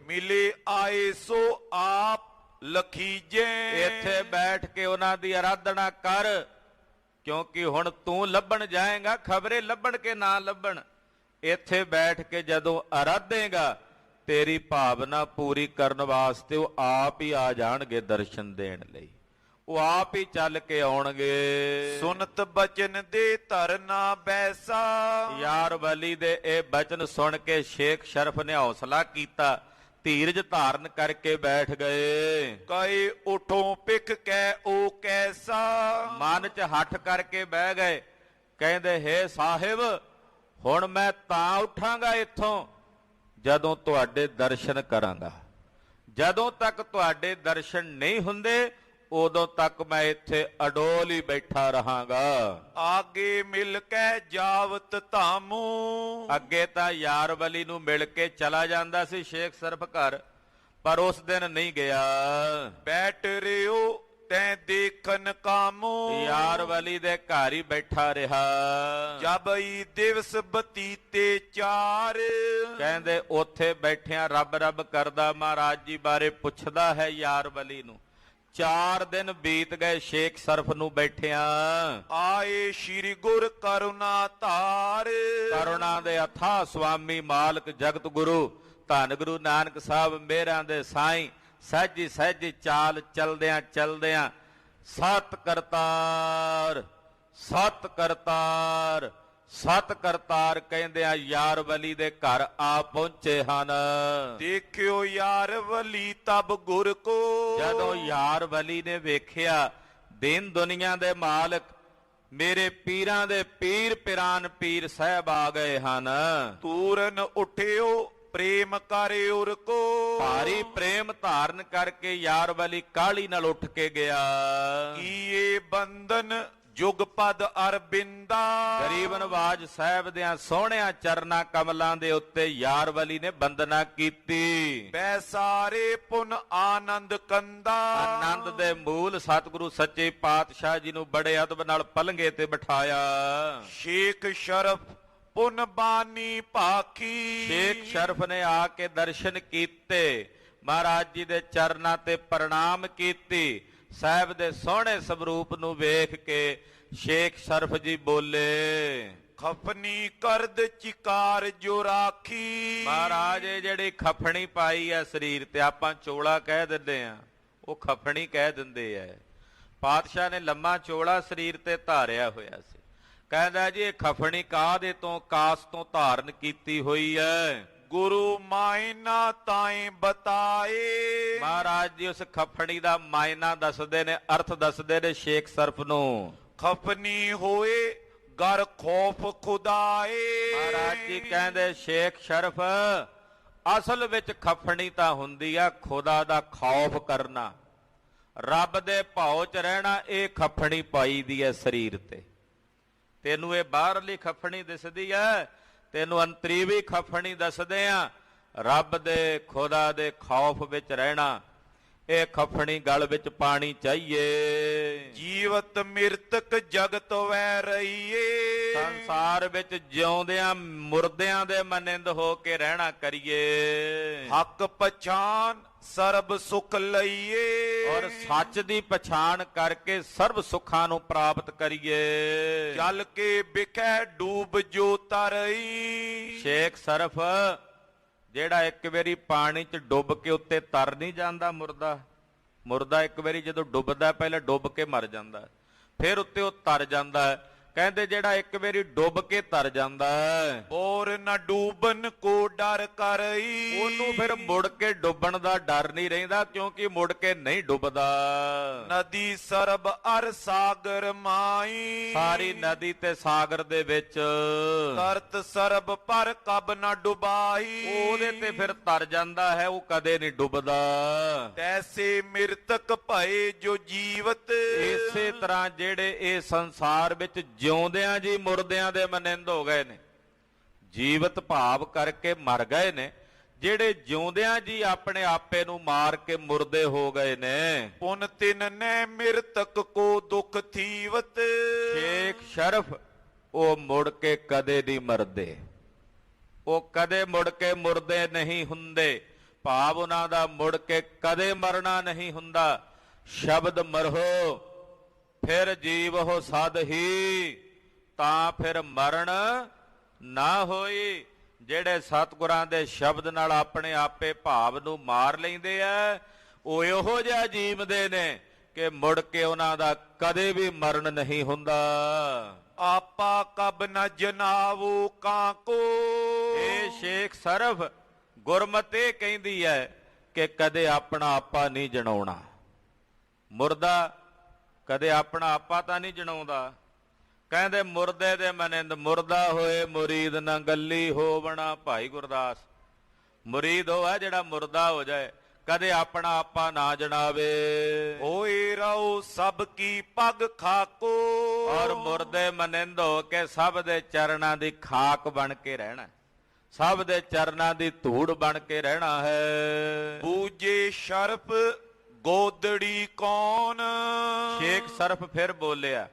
ਮਿਲੇ ਆਏ ਸੋ ਆਪ ਲਖੀਜੈ। ਇੱਥੇ ਬੈਠ ਕੇ ਉਹਨਾਂ ਦੀ ਆਰਾਧਨਾ ਕਰ, ਕਿਉਂਕਿ ਹੁਣ ਤੂੰ ਲੱਭਣ ਜਾਏਗਾ, ਖਬਰੇ ਲੱਭਣ ਕੇ ਨਾ ਲੱਭਣ। ਇੱਥੇ ਬੈਠ ਕੇ ਜਦੋਂ ਆਰਾਧੇਗਾ, ਤੇਰੀ ਭਾਵਨਾ ਪੂਰੀ ਕਰਨ ਵਾਸਤੇ ਉਹ ਆਪ ਹੀ ਆ ਜਾਣਗੇ ਦਰਸ਼ਨ ਦੇਣ ਲਈ, ਉਹ ਆਪ ਹੀ ਚੱਲ ਕੇ ਆਉਣਗੇ। ਸੁਨਤ ਬਚਨ ਦੇ ਧਰਨਾ ਬੈਸਾ। ਯਾਰ ਵਲੀ ਦੇ ਇਹ ਬਚਨ ਸੁਣ ਕੇ ਸ਼ੇਖ ਸ਼ਰਫ ਨੇ ਹੌਸਲਾ ਕੀਤਾ, ਧੀਰਜ ਧਾਰਨ ਕਰਕੇ ਬੈਠ ਗਏ। ਕਹੇ ਉਠੋ ਪਿਖ ਕੈ ਉਹ ਕੈਸਾ। ਮਨ 'ਚ ਹੱਠ ਕਰਕੇ ਬਹਿ ਗਏ। ਕਹਿੰਦੇ, ਹੇ ਸਾਹਿਬ, ਹੁਣ ਮੈਂ ਤਾਂ ਉੱਠਾਂਗਾ ਇੱਥੋਂ ਜਦੋਂ ਤੁਹਾਡੇ ਦਰਸ਼ਨ ਕਰਾਂਗਾ। ਜਦੋਂ ਤੱਕ ਤੁਹਾਡੇ ਦਰਸ਼ਨ ਨਹੀਂ ਹੁੰਦੇ, ਉਦੋਂ ਤੱਕ ਮੈਂ ਇੱਥੇ ਅਡੋਲ ਹੀ ਬੈਠਾ ਰਹਾਂਗਾ। ਆਗੇ ਮਿਲ ਕੇ ਜਾਵਤ ਧਾਮੂ। ਅੱਗੇ ਤਾਂ ਯਾਰ ਵਲੀ ਨੂੰ ਮਿਲ ਕੇ ਚਲਾ ਜਾਂਦਾ ਸੀ ਸ਼ੇਖ ਸ਼ਰਫ ਘਰ, ਪਰ ਉਸ ਦਿਨ ਨਹੀਂ ਗਿਆ। ਬੈਠ ਰਿਓ ਤੈਂ ਦੇਖਨ ਕਾਮੋ, ਯਾਰ ਵਲੀ ਦੇ ਘਰ ਹੀ ਬੈਠਾ ਰਿਹਾ। ਜਬਈ ਦਿਵਸ ਬਤੀਤੇ ਚਾਰ, ਕਹਿੰਦੇ ਉੱਥੇ ਬੈਠਿਆਂ ਰੱਬ ਰੱਬ ਕਰਦਾ ਮਹਾਰਾਜ ਜੀ ਬਾਰੇ ਪੁੱਛਦਾ ਹੈ ਯਾਰ ਵਲੀ ਨੂੰ। 4 ਦਿਨ ਬੀਤ ਗਏ ਸ਼ੇਖ ਸਰਫ ਨੂੰ ਬੈਠਿਆਂ। ਆਏ ਸ਼੍ਰੀ ਗੁਰ ਕਰੁਣਾ ਧਾਰ, ਕਰੁਣਾ ਦੇ ਅਥਾਹ ਸੁਆਮੀ ਮਾਲਕ ਜਗਤ ਗੁਰੂ ਧੰਨ ਗੁਰੂ ਨਾਨਕ ਸਾਹਿਬ ਮੇਹਰਾਂ ਦੇ ਸਾਈਂ ਸਹਿਜੀ ਸਹਿਜੀ ਚਾਲ ਚਲਦਿਆਂ ਚਲਦਿਆਂ ਸਤ ਕਰਤਾਰ ਸਤ ਕਰਤਾਰ ਸਤ ਕਰਤਾਰ ਕਹਿੰਦਿਆਂ ਯਾਰ ਵਲੀ ਦੇ ਘਰ ਆ ਪਹੁੰਚੇ ਹਨ। ਦੇਖਿਓ ਯਾਰ ਵਲੀ ਤਬ ਗੁਰ ਕੋ, ਜਦੋਂ ਯਾਰ ਵਲੀ ਨੇ ਵੇਖਿਆ ਦੀਨ ਦੁਨੀਆ ਦੇ ਮਾਲਕ ਮੇਰੇ ਪੀਰਾਂ ਦੇ ਪੀਰ ਪਿਰਾਨ ਪੀਰ ਸਾਹਿਬ ਆ ਗਏ ਹਨ। ਤੂਰਨ ਉਠਿਓ ਪ੍ਰੇਮ ਕਰੇ ਉਰ ਕੋ, ਭਾਰੀ ਪ੍ਰੇਮ ਧਾਰਨ ਕਰਕੇ ਯਾਰ ਵਲੀ ਕਾਹਲੀ ਨਾਲ ਉੱਠ ਕੇ ਗਿਆ। ਕੀਏ ਬੰਧਨ ਜੁਗ ਪਦ ਅਰਬਿੰਦਾ, ਗਰੀਬ ਨਵਾਜ ਸਾਹਿਬ ਦਿਆਂ ਸੋਹਣਿਆਂ ਚਰਨਾਂ ਕਮਲਾਂ ਦੇ ਉੱਤੇ ਯਾਰ ਵਲੀ ਨੇ ਬੰਦਨਾ ਕੀਤੀ। ਬੈ ਸਾਰੇ ਪੁਨ ਆਨੰਦ ਕੰਦਾ, ਆਨੰਦ ਦੇ ਮੂਲ ਸਤਿਗੁਰੂ ਸੱਚੇ ਪਾਤਸ਼ਾਹ ਜੀ ਨੂੰ ਬੜੇ ਅਦਬ ਨਾਲ ਪਲੰਘੇ ਤੇ ਬਿਠਾਇਆ। ਸ਼ੇਖ ਸ਼ਰਫ ਪੁਨ ਬਾਨੀ ਭਾਖੀ, ਸ਼ੇਖ ਸ਼ਰਫ ਨੇ ਆ ਕੇ ਦਰਸ਼ਨ ਕੀਤੇ, ਮਹਾਰਾਜ ਜੀ ਦੇ ਚਰਨਾਂ ਤੇ ਪ੍ਰਣਾਮ ਕੀਤੀ। ਸਾਹਿਬ ਦੇ ਸੋਹਣੇ ਸਵਰੂਪ ਨੂੰ ਵੇਖ ਕੇ ਸ਼ੇਖ ਸ਼ਰਫ ਜੀ ਬੋਲੇ, ਖਫਨੀ ਕਰਦ ਚਿਕਾਰ ਜੋ ਰਾਖੀ। ਮਹਾਰਾਜ ਇਹ ਜਿਹੜੀ ਖਫਣੀ ਪਾਈ ਹੈ ਸਰੀਰ ਤੇ, ਆਪਾਂ ਚੋਲਾ ਕਹਿ ਦਿੰਦੇ ਆ, ਉਹ ਖਫਣੀ ਕਹਿ ਦਿੰਦੇ ਆ। ਪਾਤਸ਼ਾਹ ਨੇ ਲੰਮਾ ਚੋਲਾ ਸਰੀਰ ਤੇ ਧਾਰਿਆ ਹੋਇਆ ਸੀ। ਕਹਿੰਦਾ ਜੀ ਇਹ ਖਫਣੀ ਕਾਹਦੇ ਤੋਂ ਕਾਸ ਤੋਂ ਧਾਰਨ ਕੀਤੀ ਹੋਈ ਹੈ। ਗੁਰੂ ਮਾਇਨਾ ਤਾਏ ਬਤਾਏ, ਮਹਾਰਾਜ ਜੀ ਉਸ ਖਫਣੀ ਦਾ ਮਾਇਨਾ ਦੱਸਦੇ ਨੇ, ਅਰਥ ਦੱਸਦੇ ਨੇ ਸ਼ੇਖ ਸਰਫ ਨੂੰ। ਖਫਨੀ ਹੋਏ ਗਰ ਖੌਫ ਖੁਦਾਏ, ਮਹਾਰਾਜ ਜੀ ਕਹਿੰਦੇ ਸ਼ੇਖ ਸ਼ਰਫ ਅਸਲ ਵਿੱਚ ਖਫਣੀ ਤਾਂ ਹੁੰਦੀ ਆ ਖੁਦਾ ਦਾ ਖੌਫ ਕਰਨਾ, ਰੱਬ ਦੇ ਭਾਉ ਚ ਰਹਿਣਾ। ਇਹ ਖਫਣੀ ਪਾਈ ਦੀ ਹੈ ਸਰੀਰ ਤੇ। ਤੈਨੂੰ ਇਹ ਬਾਹਰਲੀ ਖਫਣੀ ਦਿਸਦੀ ਹੈ, ਤੈਨੂੰ ਅੰਤਰੀਵੀ ਖਫਣੀ ਦੱਸਦੇ ਆ, ਰੱਬ ਦੇ ਖੁਦਾ ਦੇ ਖੌਫ ਵਿੱਚ ਰਹਿਣਾ। ਇਹ ਖਫਣੀ ਗਲ ਵਿੱਚ ਪਾਣੀ ਚਾਹੀਏ। ਜੀਵਤ ਮਿਰਤਕ ਜਗਤ ਵੈ ਰਹੀਏ, ਸੰਸਾਰ ਵਿੱਚ ਜਿਉਂਦਿਆਂ ਮੁਰਦਿਆਂ ਦੇ ਮਨਿੰਦ ਹੋ ਕੇ ਰਹਿਣਾ ਕਰੀਏ। ਹੱਕ ਪਛਾਨ ਸਰਬ ਸੁਖ ਲਈਏ, ਔਰ ਸੱਚ ਦੀ ਪਛਾਣ ਕਰਕੇ ਸਰਬ ਸੁੱਖਾਂ ਨੂੰ ਪ੍ਰਾਪਤ ਕਰੀਏ। ਜਲ ਕੇ ਬਿਖੈ ਡੂਬ ਜੋ ਤਰਈ, ਸ਼ੇਖ ਸਰਫ ਜਿਹੜਾ ਇੱਕ ਵਾਰੀ ਪਾਣੀ 'ਚ ਡੁੱਬ ਕੇ ਉੱਤੇ ਤਰ ਨਹੀਂ ਜਾਂਦਾ, ਮੁਰਦਾ ਇੱਕ ਵਾਰੀ ਜਦੋਂ ਡੁੱਬਦਾ ਪਹਿਲਾਂ ਡੁੱਬ ਕੇ ਮਰ ਜਾਂਦਾ, ਫਿਰ ਉੱਤੇ ਉਹ ਤਰ ਜਾਂਦਾ। ਕਹਿੰਦੇ ਜਿਹੜਾ ਇੱਕ ਵਾਰੀ ਡੁੱਬ ਕੇ ਤਰ ਜਾਂਦਾ ਔਰ ਨਾ ਡੂਬਨ ਕੋ ਡਰ ਕਰਈ, ਉਹਨੂੰ ਫਿਰ ਮੁੜ ਕੇ ਡੁੱਬਣ ਦਾ ਡਰ ਨਹੀਂ ਰਹਿੰਦਾ, ਕਿਉਂਕਿ ਮੁੜ ਕੇ ਨਹੀਂ ਡੁੱਬਦਾ। ਨਦੀ ਸਰਬ ਅਰ ਸਾਗਰ ਮਾਈ, ਸਾਰੀ ਨਦੀ ਤੇ ਸਾਗਰ ਦੇ ਵਿੱਚ ਤਰਤ ਸਰਬ ਪਰ ਕਬ ਨਾ ਡੁਬਾਈ, ਉਹਦੇ ਤੇ ਫਿਰ ਤਰ ਜਾਂਦਾ ਹੈ, ਉਹ ਕਦੇ ਨਹੀਂ ਡੁੱਬਦਾ। ਤੈਸੇ ਮਿਰਤਕ ਭਏ ਜੋ ਜੀਵਤ, ਇਸੇ ਤਰ੍ਹਾਂ ਜਿਹੜੇ ਇਹ ਸੰਸਾਰ ਵਿੱਚ ਜਿਉਂਦਿਆਂ ਜੀ ਮੁਰਦਿਆਂ ਦੇ ਮਨਿੰਦ ਹੋ ਗਏ ਨੇ, ਜੀਵਤ ਭਾਵ ਕਰਕੇ ਮਰ ਗਏ ਨੇ, ਜਿਹੜੇ ਜਿਉਂਦਿਆਂ ਜੀ ਆਪਣੇ ਆਪੇ ਨੂੰ ਮਾਰ ਕੇ ਮੁਰਦੇ ਹੋ ਗਏ ਨੇ। ਪੁਨ ਤਿਨ ਨੇ ਮਿਰਤਕ ਕੋ ਦੁਖ ਥੀਵਤ, ਸ਼ੇਖ ਸ਼ਰਫ ਉਹ ਮੁੜ ਕੇ ਕਦੇ ਨਹੀਂ ਮਰਦੇ, ਉਹ ਕਦੇ ਮੁੜ ਕੇ ਮੁਰਦੇ ਨਹੀਂ ਹੁੰਦੇ, ਭਾਵ ਉਹਨਾਂ ਦਾ ਮੁੜ ਕੇ ਕਦੇ ਮਰਨਾ ਨਹੀਂ ਹੁੰਦਾ। ਸ਼ਬਦ ਮਰਹੋ ਫਿਰ ਜੀਵਹੁ ਸਦ ਹੀ, ਤਾਂ ਫਿਰ ਮਰਨ ਨਾ ਹੋਈ। ਜਿਹੜੇ ਸਤਿਗੁਰਾਂ ਦੇ ਸ਼ਬਦ ਨਾਲ ਆਪਣੇ ਆਪੇ ਭਾਵ ਨੂੰ ਮਾਰ ਲੈਂਦੇ ਆ, ਉਹ ਇਹੋ ਜਿਹਾ ਜੀਵਦੇ ਨੇ ਕਿ ਮੁੜ ਕੇ ਉਹਨਾਂ ਦਾ ਕਦੇ ਵੀ ਮਰਨ ਨਹੀਂ ਹੁੰਦਾ। ਆਪਾ ਕਬ ਨ ਜਨਾਵੋ ਕਾਕੋ, ਇਹ ਸ਼ੇਖ ਸਰਫ ਗੁਰਮਤਿ ਕਹਿੰਦੀ ਹੈ ਕਿ ਕਦੇ ਆਪਣਾ ਆਪਾ ਨਹੀਂ ਜਣਾਉਣਾ। ਮੁਰਦਾ ਕਦੇ ਆਪਣਾ ਆਪਾ ਤਾਂ ਨਹੀਂ ਜਣਾਉਂਦਾ। ਕਹਿੰਦੇ ਮੁਰਦੇ ਦੇ ਮਨਿੰਦ ਮੁਰਦਾ ਹੋਏ ਮੁਰੀਦ ਨਾ ਗੱਲੀ ਹੋਵਣਾ। ਭਾਈ ਗੁਰਦਾਸ ਮੁਰੀਦ ਉਹ ਹੈ ਜਿਹੜਾ ਮੁਰਦਾ ਹੋ ਜਾਏ, ਕਦੇ ਆਪਣਾ ਆਪਾ ਨਾ ਜਣਾਵੇ। ਹੋਏ ਰਹੋ ਸਭ ਕੀ ਪਗ ਖਾਕੋ, ਔਰ ਮੁਰਦੇ ਮਨਿੰਦ ਹੋ ਕੇ ਸਭ ਦੇ ਚਰਨਾਂ ਦੀ ਖਾਕ ਬਣ ਕੇ ਰਹਿਣਾ। ਸਭ ਦੇ ਚਰਨਾਂ ਦੀ ਧੂੜ ਬਣ ਕੇ ਰਹਿਣਾ ਹੈ। ਬੂਝੇ ਸ਼ਰਫ ਗੋਦੜੀ ਕੌਣ। ਸ਼ੇਖ ਸਰਫ ਫਿਰ ਬੋਲਿਆ,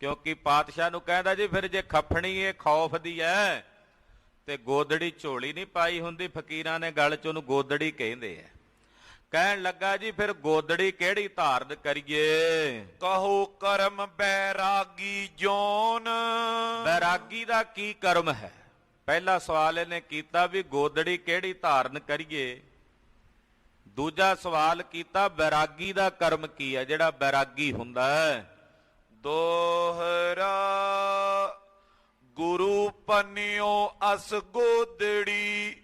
ਕਿਉਂਕਿ ਪਾਤਸ਼ਾਹ ਨੂੰ ਕਹਿੰਦਾ ਜੀ ਫਿਰ ਜੇ ਖੱਫਣੀ ਇਹ ਖੌਫ ਦੀ ਐ ਤੇ ਗੋਦੜੀ ਝੋਲੀ ਨਹੀਂ ਪਾਈ ਹੁੰਦੀ, ਫਕੀਰਾਂ ਨੇ ਗਲ 'ਚ ਉਹਨੂੰ ਗੋਦੜੀ ਕਹਿੰਦੇ ਆ। ਕਹਿਣ ਲੱਗਾ ਜੀ ਫਿਰ ਗੋਦੜੀ ਕਿਹੜੀ ਧਾਰਨ ਕਰੀਏ। ਕਹੋ ਕਰਮ ਬੈਰਾਗੀ ਜੋਨ। ਬੈਰਾਗੀ ਦਾ ਕੀ ਕਰਮ ਹੈ? ਪਹਿਲਾ ਸਵਾਲ ਇਹਨੇ ਕੀਤਾ ਵੀ ਗੋਦੜੀ ਕਿਹੜੀ ਧਾਰਨ ਕਰੀਏ। ਦੂਜਾ ਸਵਾਲ ਕੀਤਾ ਬੈਰਾਗੀ ਦਾ ਕਰਮ ਕੀ ਹੈ, ਜਿਹੜਾ ਬੈਰਾਗੀ ਹੁੰਦਾ ਹੈ। ਦੋਹਰਾ ਗੁਰੂ ਪੰਨਿਓ ਅਸ ਗੋਦੜੀ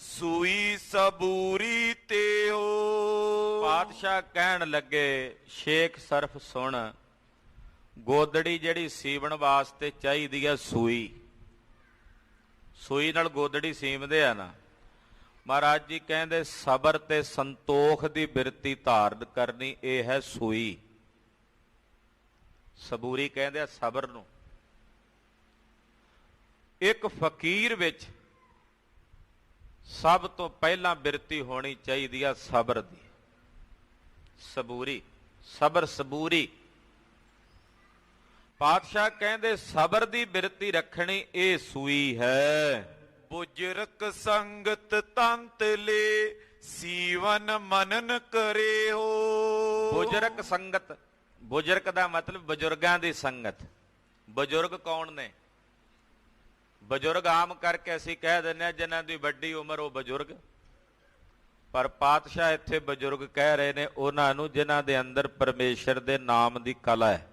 ਸੂਈ ਸਬੂਰੀ ਤੇ ਹੋ। ਪਾਤਸ਼ਾਹ ਕਹਿਣ ਲੱਗੇ ਸ਼ੇਖ ਸਰਫ ਸੁਣ, ਗੋਦੜੀ ਜਿਹੜੀ ਸੀਵਣ ਵਾਸਤੇ ਚਾਹੀਦੀ ਹੈ ਸੂਈ, ਸੂਈ ਨਾਲ ਗੋਦੜੀ ਸੀਵਦੇ ਆ ਨਾ। ਮਹਾਰਾਜ ਜੀ ਕਹਿੰਦੇ ਸਬਰ ਤੇ ਸੰਤੋਖ ਦੀ ਬਿਰਤੀ ਧਾਰਨ ਕਰਨੀ, ਇਹ ਹੈ ਸੂਈ। ਸਬੂਰੀ ਕਹਿੰਦੇ ਆ ਸਬਰ ਨੂੰ। ਇੱਕ ਫਕੀਰ ਵਿੱਚ ਸਭ ਤੋਂ ਪਹਿਲਾਂ ਬਿਰਤੀ ਹੋਣੀ ਚਾਹੀਦੀ ਆ ਸਬਰ ਦੀ। ਸਬੂਰੀ, ਸਬਰ ਸਬੂਰੀ। ਪਾਤਸ਼ਾਹ ਕਹਿੰਦੇ ਸਬਰ ਦੀ ਬਿਰਤੀ ਰੱਖਣੀ ਇਹ ਸੂਈ ਹੈ। ਬੁਜਰਕ ਸੰਗਤ ਤੰਤ ਲੈ ਸੀਵਨ ਮਨਨ ਕਰੇ ਹੋ। ਬੁਜਰਕ ਸੰਗਤ, ਬੁਜਰਕ ਦਾ ਮਤਲਬ ਬਜ਼ੁਰਗਾਂ ਦੀ ਸੰਗਤ। ਬਜ਼ੁਰਗ ਕੌਣ ਨੇ? ਬਜ਼ੁਰਗ ਆਮ ਕਰਕੇ ਅਸੀਂ ਕਹਿ ਦਿੰਦੇ ਹਾਂ ਜਿਨ੍ਹਾਂ ਦੀ ਵੱਡੀ ਉਮਰ ਉਹ ਬਜ਼ੁਰਗ, ਪਰ ਪਾਤਸ਼ਾਹ ਇੱਥੇ ਬਜ਼ੁਰਗ ਕਹਿ ਰਹੇ ਨੇ ਉਹਨਾਂ ਨੂੰ ਜਿਨ੍ਹਾਂ ਦੇ ਅੰਦਰ ਪਰਮੇਸ਼ਰ ਦੇ ਨਾਮ ਦੀ ਕਲਾ ਹੈ,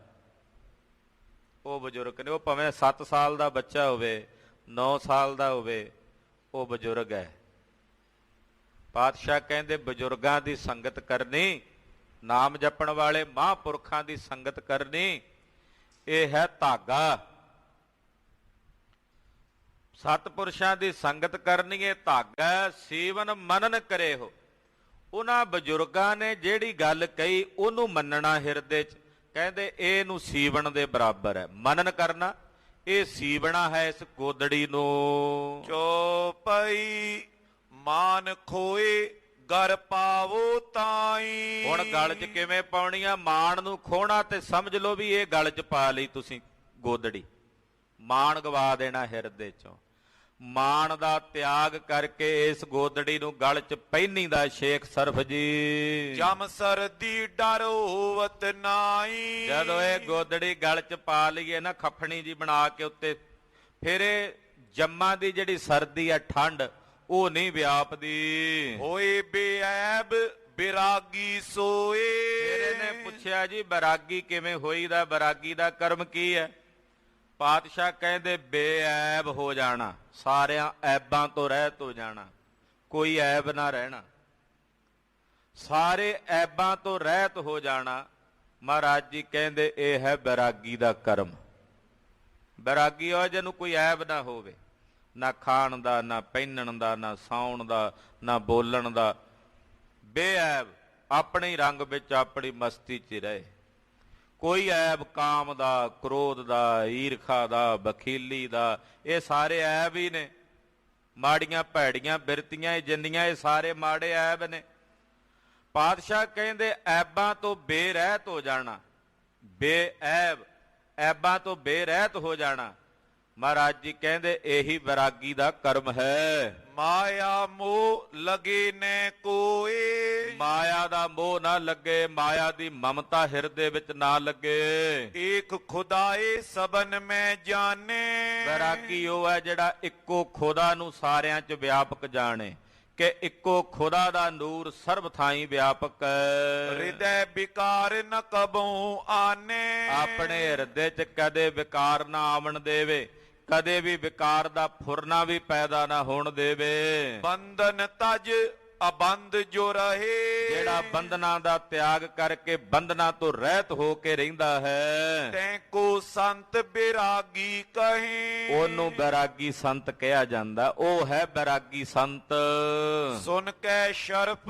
ਉਹ ਬਜ਼ੁਰਗ ਨੇ। ਉਹ ਭਾਵੇਂ 7 ਸਾਲ ਦਾ ਬੱਚਾ ਹੋਵੇ, 9 ਸਾਲ ਦਾ ਹੋਵੇ, ਉਹ ਬਜ਼ੁਰਗ ਹੈ। ਪਾਤਸ਼ਾਹ ਕਹਿੰਦੇ ਬਜ਼ੁਰਗਾਂ ਦੀ ਸੰਗਤ ਕਰਨੀ, ਨਾਮ ਜਪਣ ਵਾਲੇ ਮਹਾਂਪੁਰਖਾਂ ਦੀ ਸੰਗਤ ਕਰਨੀ, ਇਹ ਹੈ ਧਾਗਾ। ਸਤਿਪੁਰਸ਼ਾਂ ਦੀ ਸੰਗਤ ਕਰਨੀ ਇਹ ਧਾਗਾ। ਸੀਵਨ ਮਨਨ ਕਰੇ ਹੋ। ਉਹਨਾਂ ਬਜ਼ੁਰਗਾਂ ਨੇ ਜਿਹੜੀ ਗੱਲ ਕਹੀ ਉਹਨੂੰ ਮੰਨਣਾ ਹਿਰਦੇ 'ਚ, ਕਹਿੰਦੇ ਇਹਨੂੰ ਸੀਵਣ ਦੇ ਬਰਾਬਰ ਹੈ। ਮਨਨ ਕਰਨਾ ਇਹ ਸੀਵਣਾ ਹੈ ਇਸ ਗੋਦੜੀ ਨੂੰ। ਚੋਪਈ ਮਾਨ ਖੋਏ ਗਰ ਪਾਵੋ ਤਾਈ। ਹੁਣ ਗਲ 'ਚ ਕਿਵੇਂ ਪਾਉਣੀ ਆ? ਮਾਣ ਨੂੰ ਖੋਣਾ ਤੇ ਸਮਝ ਲਓ ਵੀ ਇਹ ਗਲ 'ਚ ਪਾ ਲਈ ਤੁਸੀਂ ਗੋਦੜੀ। ਮਾਣ ਗਵਾ ਦੇਣਾ ਹਿਰਦੇ 'ਚੋਂ। ਮਾਣ ਦਾ ਤਿਆਗ ਕਰਕੇ ਇਸ ਗੋਦੜੀ ਨੂੰ ਗਲ 'ਚ ਪਹਿਨੀਦਾ ਸ਼ੇਖ ਸਰਫ ਜੀ। ਜਮ ਸਰਦੀ ਡਰ ਹੋਵਤ ਨਾਈ। ਜਦੋਂ ਇਹ ਗੋਦੜੀ ਗਲ 'ਚ ਪਾ ਲਈਏ ਨਾ ਖੱਫਣੀ ਜੀ ਬਣਾ ਕੇ ਉੱਤੇ, ਫਿਰ ਇਹ ਜੰਮਾਂ ਦੀ ਜਿਹੜੀ ਸਰਦੀ ਆ ਠੰਡ ਉਹ ਨਹੀਂ ਵਿਆਪਦੀ। ਹੋਏ ਬੇਐਬ ਬਿਰਾਗੀ ਸੋਏ। ਫਿਰ ਇਹਨੇ ਪੁੱਛਿਆ ਜੀ ਬੈਰਾਗੀ ਕਿਵੇਂ ਹੋਈਦਾ, ਬੈਰਾਗੀ ਦਾ ਕਰਮ ਕੀ ਹੈ? ਪਾਤਸ਼ਾਹ ਕਹਿੰਦੇ ਬੇਐਬ ਹੋ ਜਾਣਾ, ਸਾਰਿਆਂ ਐਬਾਂ ਤੋਂ ਰਹਿਤ ਹੋ ਜਾਣਾ, ਕੋਈ ਐਬ ਨਾ ਰਹਿਣਾ, ਸਾਰੇ ਐਬਾਂ ਤੋਂ ਰਹਿਤ ਹੋ ਜਾਣਾ। ਮਹਾਰਾਜ ਜੀ ਕਹਿੰਦੇ ਇਹ ਹੈ ਬੈਰਾਗੀ ਦਾ ਕਰਮ। ਬੈਰਾਗੀ ਉਹ ਜਿਹਨੂੰ ਕੋਈ ਐਬ ਨਾ ਹੋਵੇ, ਨਾ ਖਾਣ ਦਾ, ਨਾ ਪਹਿਨਣ ਦਾ, ਨਾ ਸੌਣ ਦਾ, ਨਾ ਬੋਲਣ ਦਾ, ਬੇਐਬ ਆਪਣੇ ਰੰਗ ਵਿੱਚ ਆਪਣੀ ਮਸਤੀ 'ਚ ਰਹੇ। ਕੋਈ ਐਬ ਕਾਮ ਦਾ, ਕ੍ਰੋਧ ਦਾ, ਈਰਖਾ ਦਾ, ਬਖੀਲੀ ਦਾ, ਇਹ ਸਾਰੇ ਐਬ ਹੀ ਨੇ। ਮਾੜੀਆਂ ਭੈੜੀਆਂ ਬਿਰਤੀਆਂ ਜਿੰਨੀਆਂ ਇਹ ਸਾਰੇ ਮਾੜੇ ਐਬ ਨੇ। ਪਾਤਸ਼ਾਹ ਕਹਿੰਦੇ ਐਬਾਂ ਤੋਂ ਬੇਰਹਿਤ ਹੋ ਜਾਣਾ, ਬੇਐਬ, ਐਬਾਂ ਤੋਂ ਬੇਰਹਿਤ ਹੋ ਜਾਣਾ। ਮਹਾਰਾਜ ਜੀ ਕਹਿੰਦੇ ਇਹੀ ਬੈਰਾਗੀ ਦਾ ਕਰਮ ਹੈ। ਮਾਇਆ ਮੋਹ ਲਗੇ ਨੈ ਕੋਏ। ਮਾਇਆ ਦਾ ਮੋਹ ਨਾ ਲੱਗੇ, ਮਾਇਆ ਦੀ ਮਮਤਾ ਹਿਰਦੇ ਵਿੱਚ ਨਾ ਲੱਗੇ। ਏਕ ਖੁਦਾਏ ਸਬਨ ਮੈਂ ਜਾਣੇ। ਬੈਰਾਗੀ ਉਹ ਹੈ ਜਿਹੜਾ ਇੱਕੋ ਖੁਦਾ ਨੂੰ ਸਾਰਿਆਂ 'ਚ ਵਿਆਪਕ ਜਾਣੇ, ਕਿ ਇੱਕੋ ਖੁਦਾ ਦਾ ਨੂਰ ਸਰਬ ਥਾਈਂ ਵਿਆਪਕ ਹੈ। ਹਿਰਦੈ ਵਿਕਾਰ ਨ ਕਬਹੁ ਆਨੇ। ਆਪਣੇ ਹਿਰਦੇ 'ਚ ਕਦੇ ਵਿਕਾਰ ਨਾ ਆਵਣ ਦੇਵੇ, ਕਦੇ ਵੀ ਵਿਕਾਰ ਦਾ ਫੁਰਨਾ ਵੀ ਪੈਦਾ ਨਾ ਹੋਣ ਦੇਵੇ। ਬੰਧਨ ਤਜ ਅਬੰਧ ਜੋ ਰਹੇ। ਜਿਹੜਾ ਬੰਧਨਾਂ ਦਾ ਤਿਆਗ ਕਰਕੇ ਬੰਧਨਾਂ ਤੋਂ ਰਹਿਤ ਹੋ ਕੇ ਰਹਿੰਦਾ ਹੈ, ਤੈਂ ਕੋ ਸੰਤ ਬੈਰਾਗੀ ਕਹੇ। ਉਹਨੂੰ ਬੈਰਾਗੀ ਸੰਤ ਕਿਹਾ ਜਾਂਦਾ। ਉਹ ਹੈ ਬੈਰਾਗੀ ਸੰਤ। ਸੁਨ ਕੈ ਸ਼ਰਫ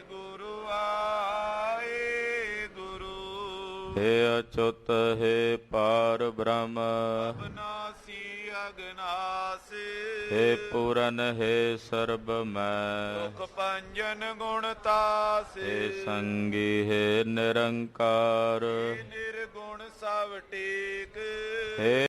ਅਚੁੱਤ ਹੈ ਪਾਰ ਬ੍ਰਹਮ ਅਬਨਾਸੀ ਅਗਨਾਸ ਹੈ ਪੂਰਨ ਹੈ ਸਰਬ ਮੈਂ ਸੁਖ ਪੰਜਨ ਗੁਣ ਤਾਸ ਹੈ ਸੰਗੀ ਹੈ ਨਿਰੰਕਾਰ ਨਿਰਗੁਣ ਸਭ ਟੇਕ ਹੈ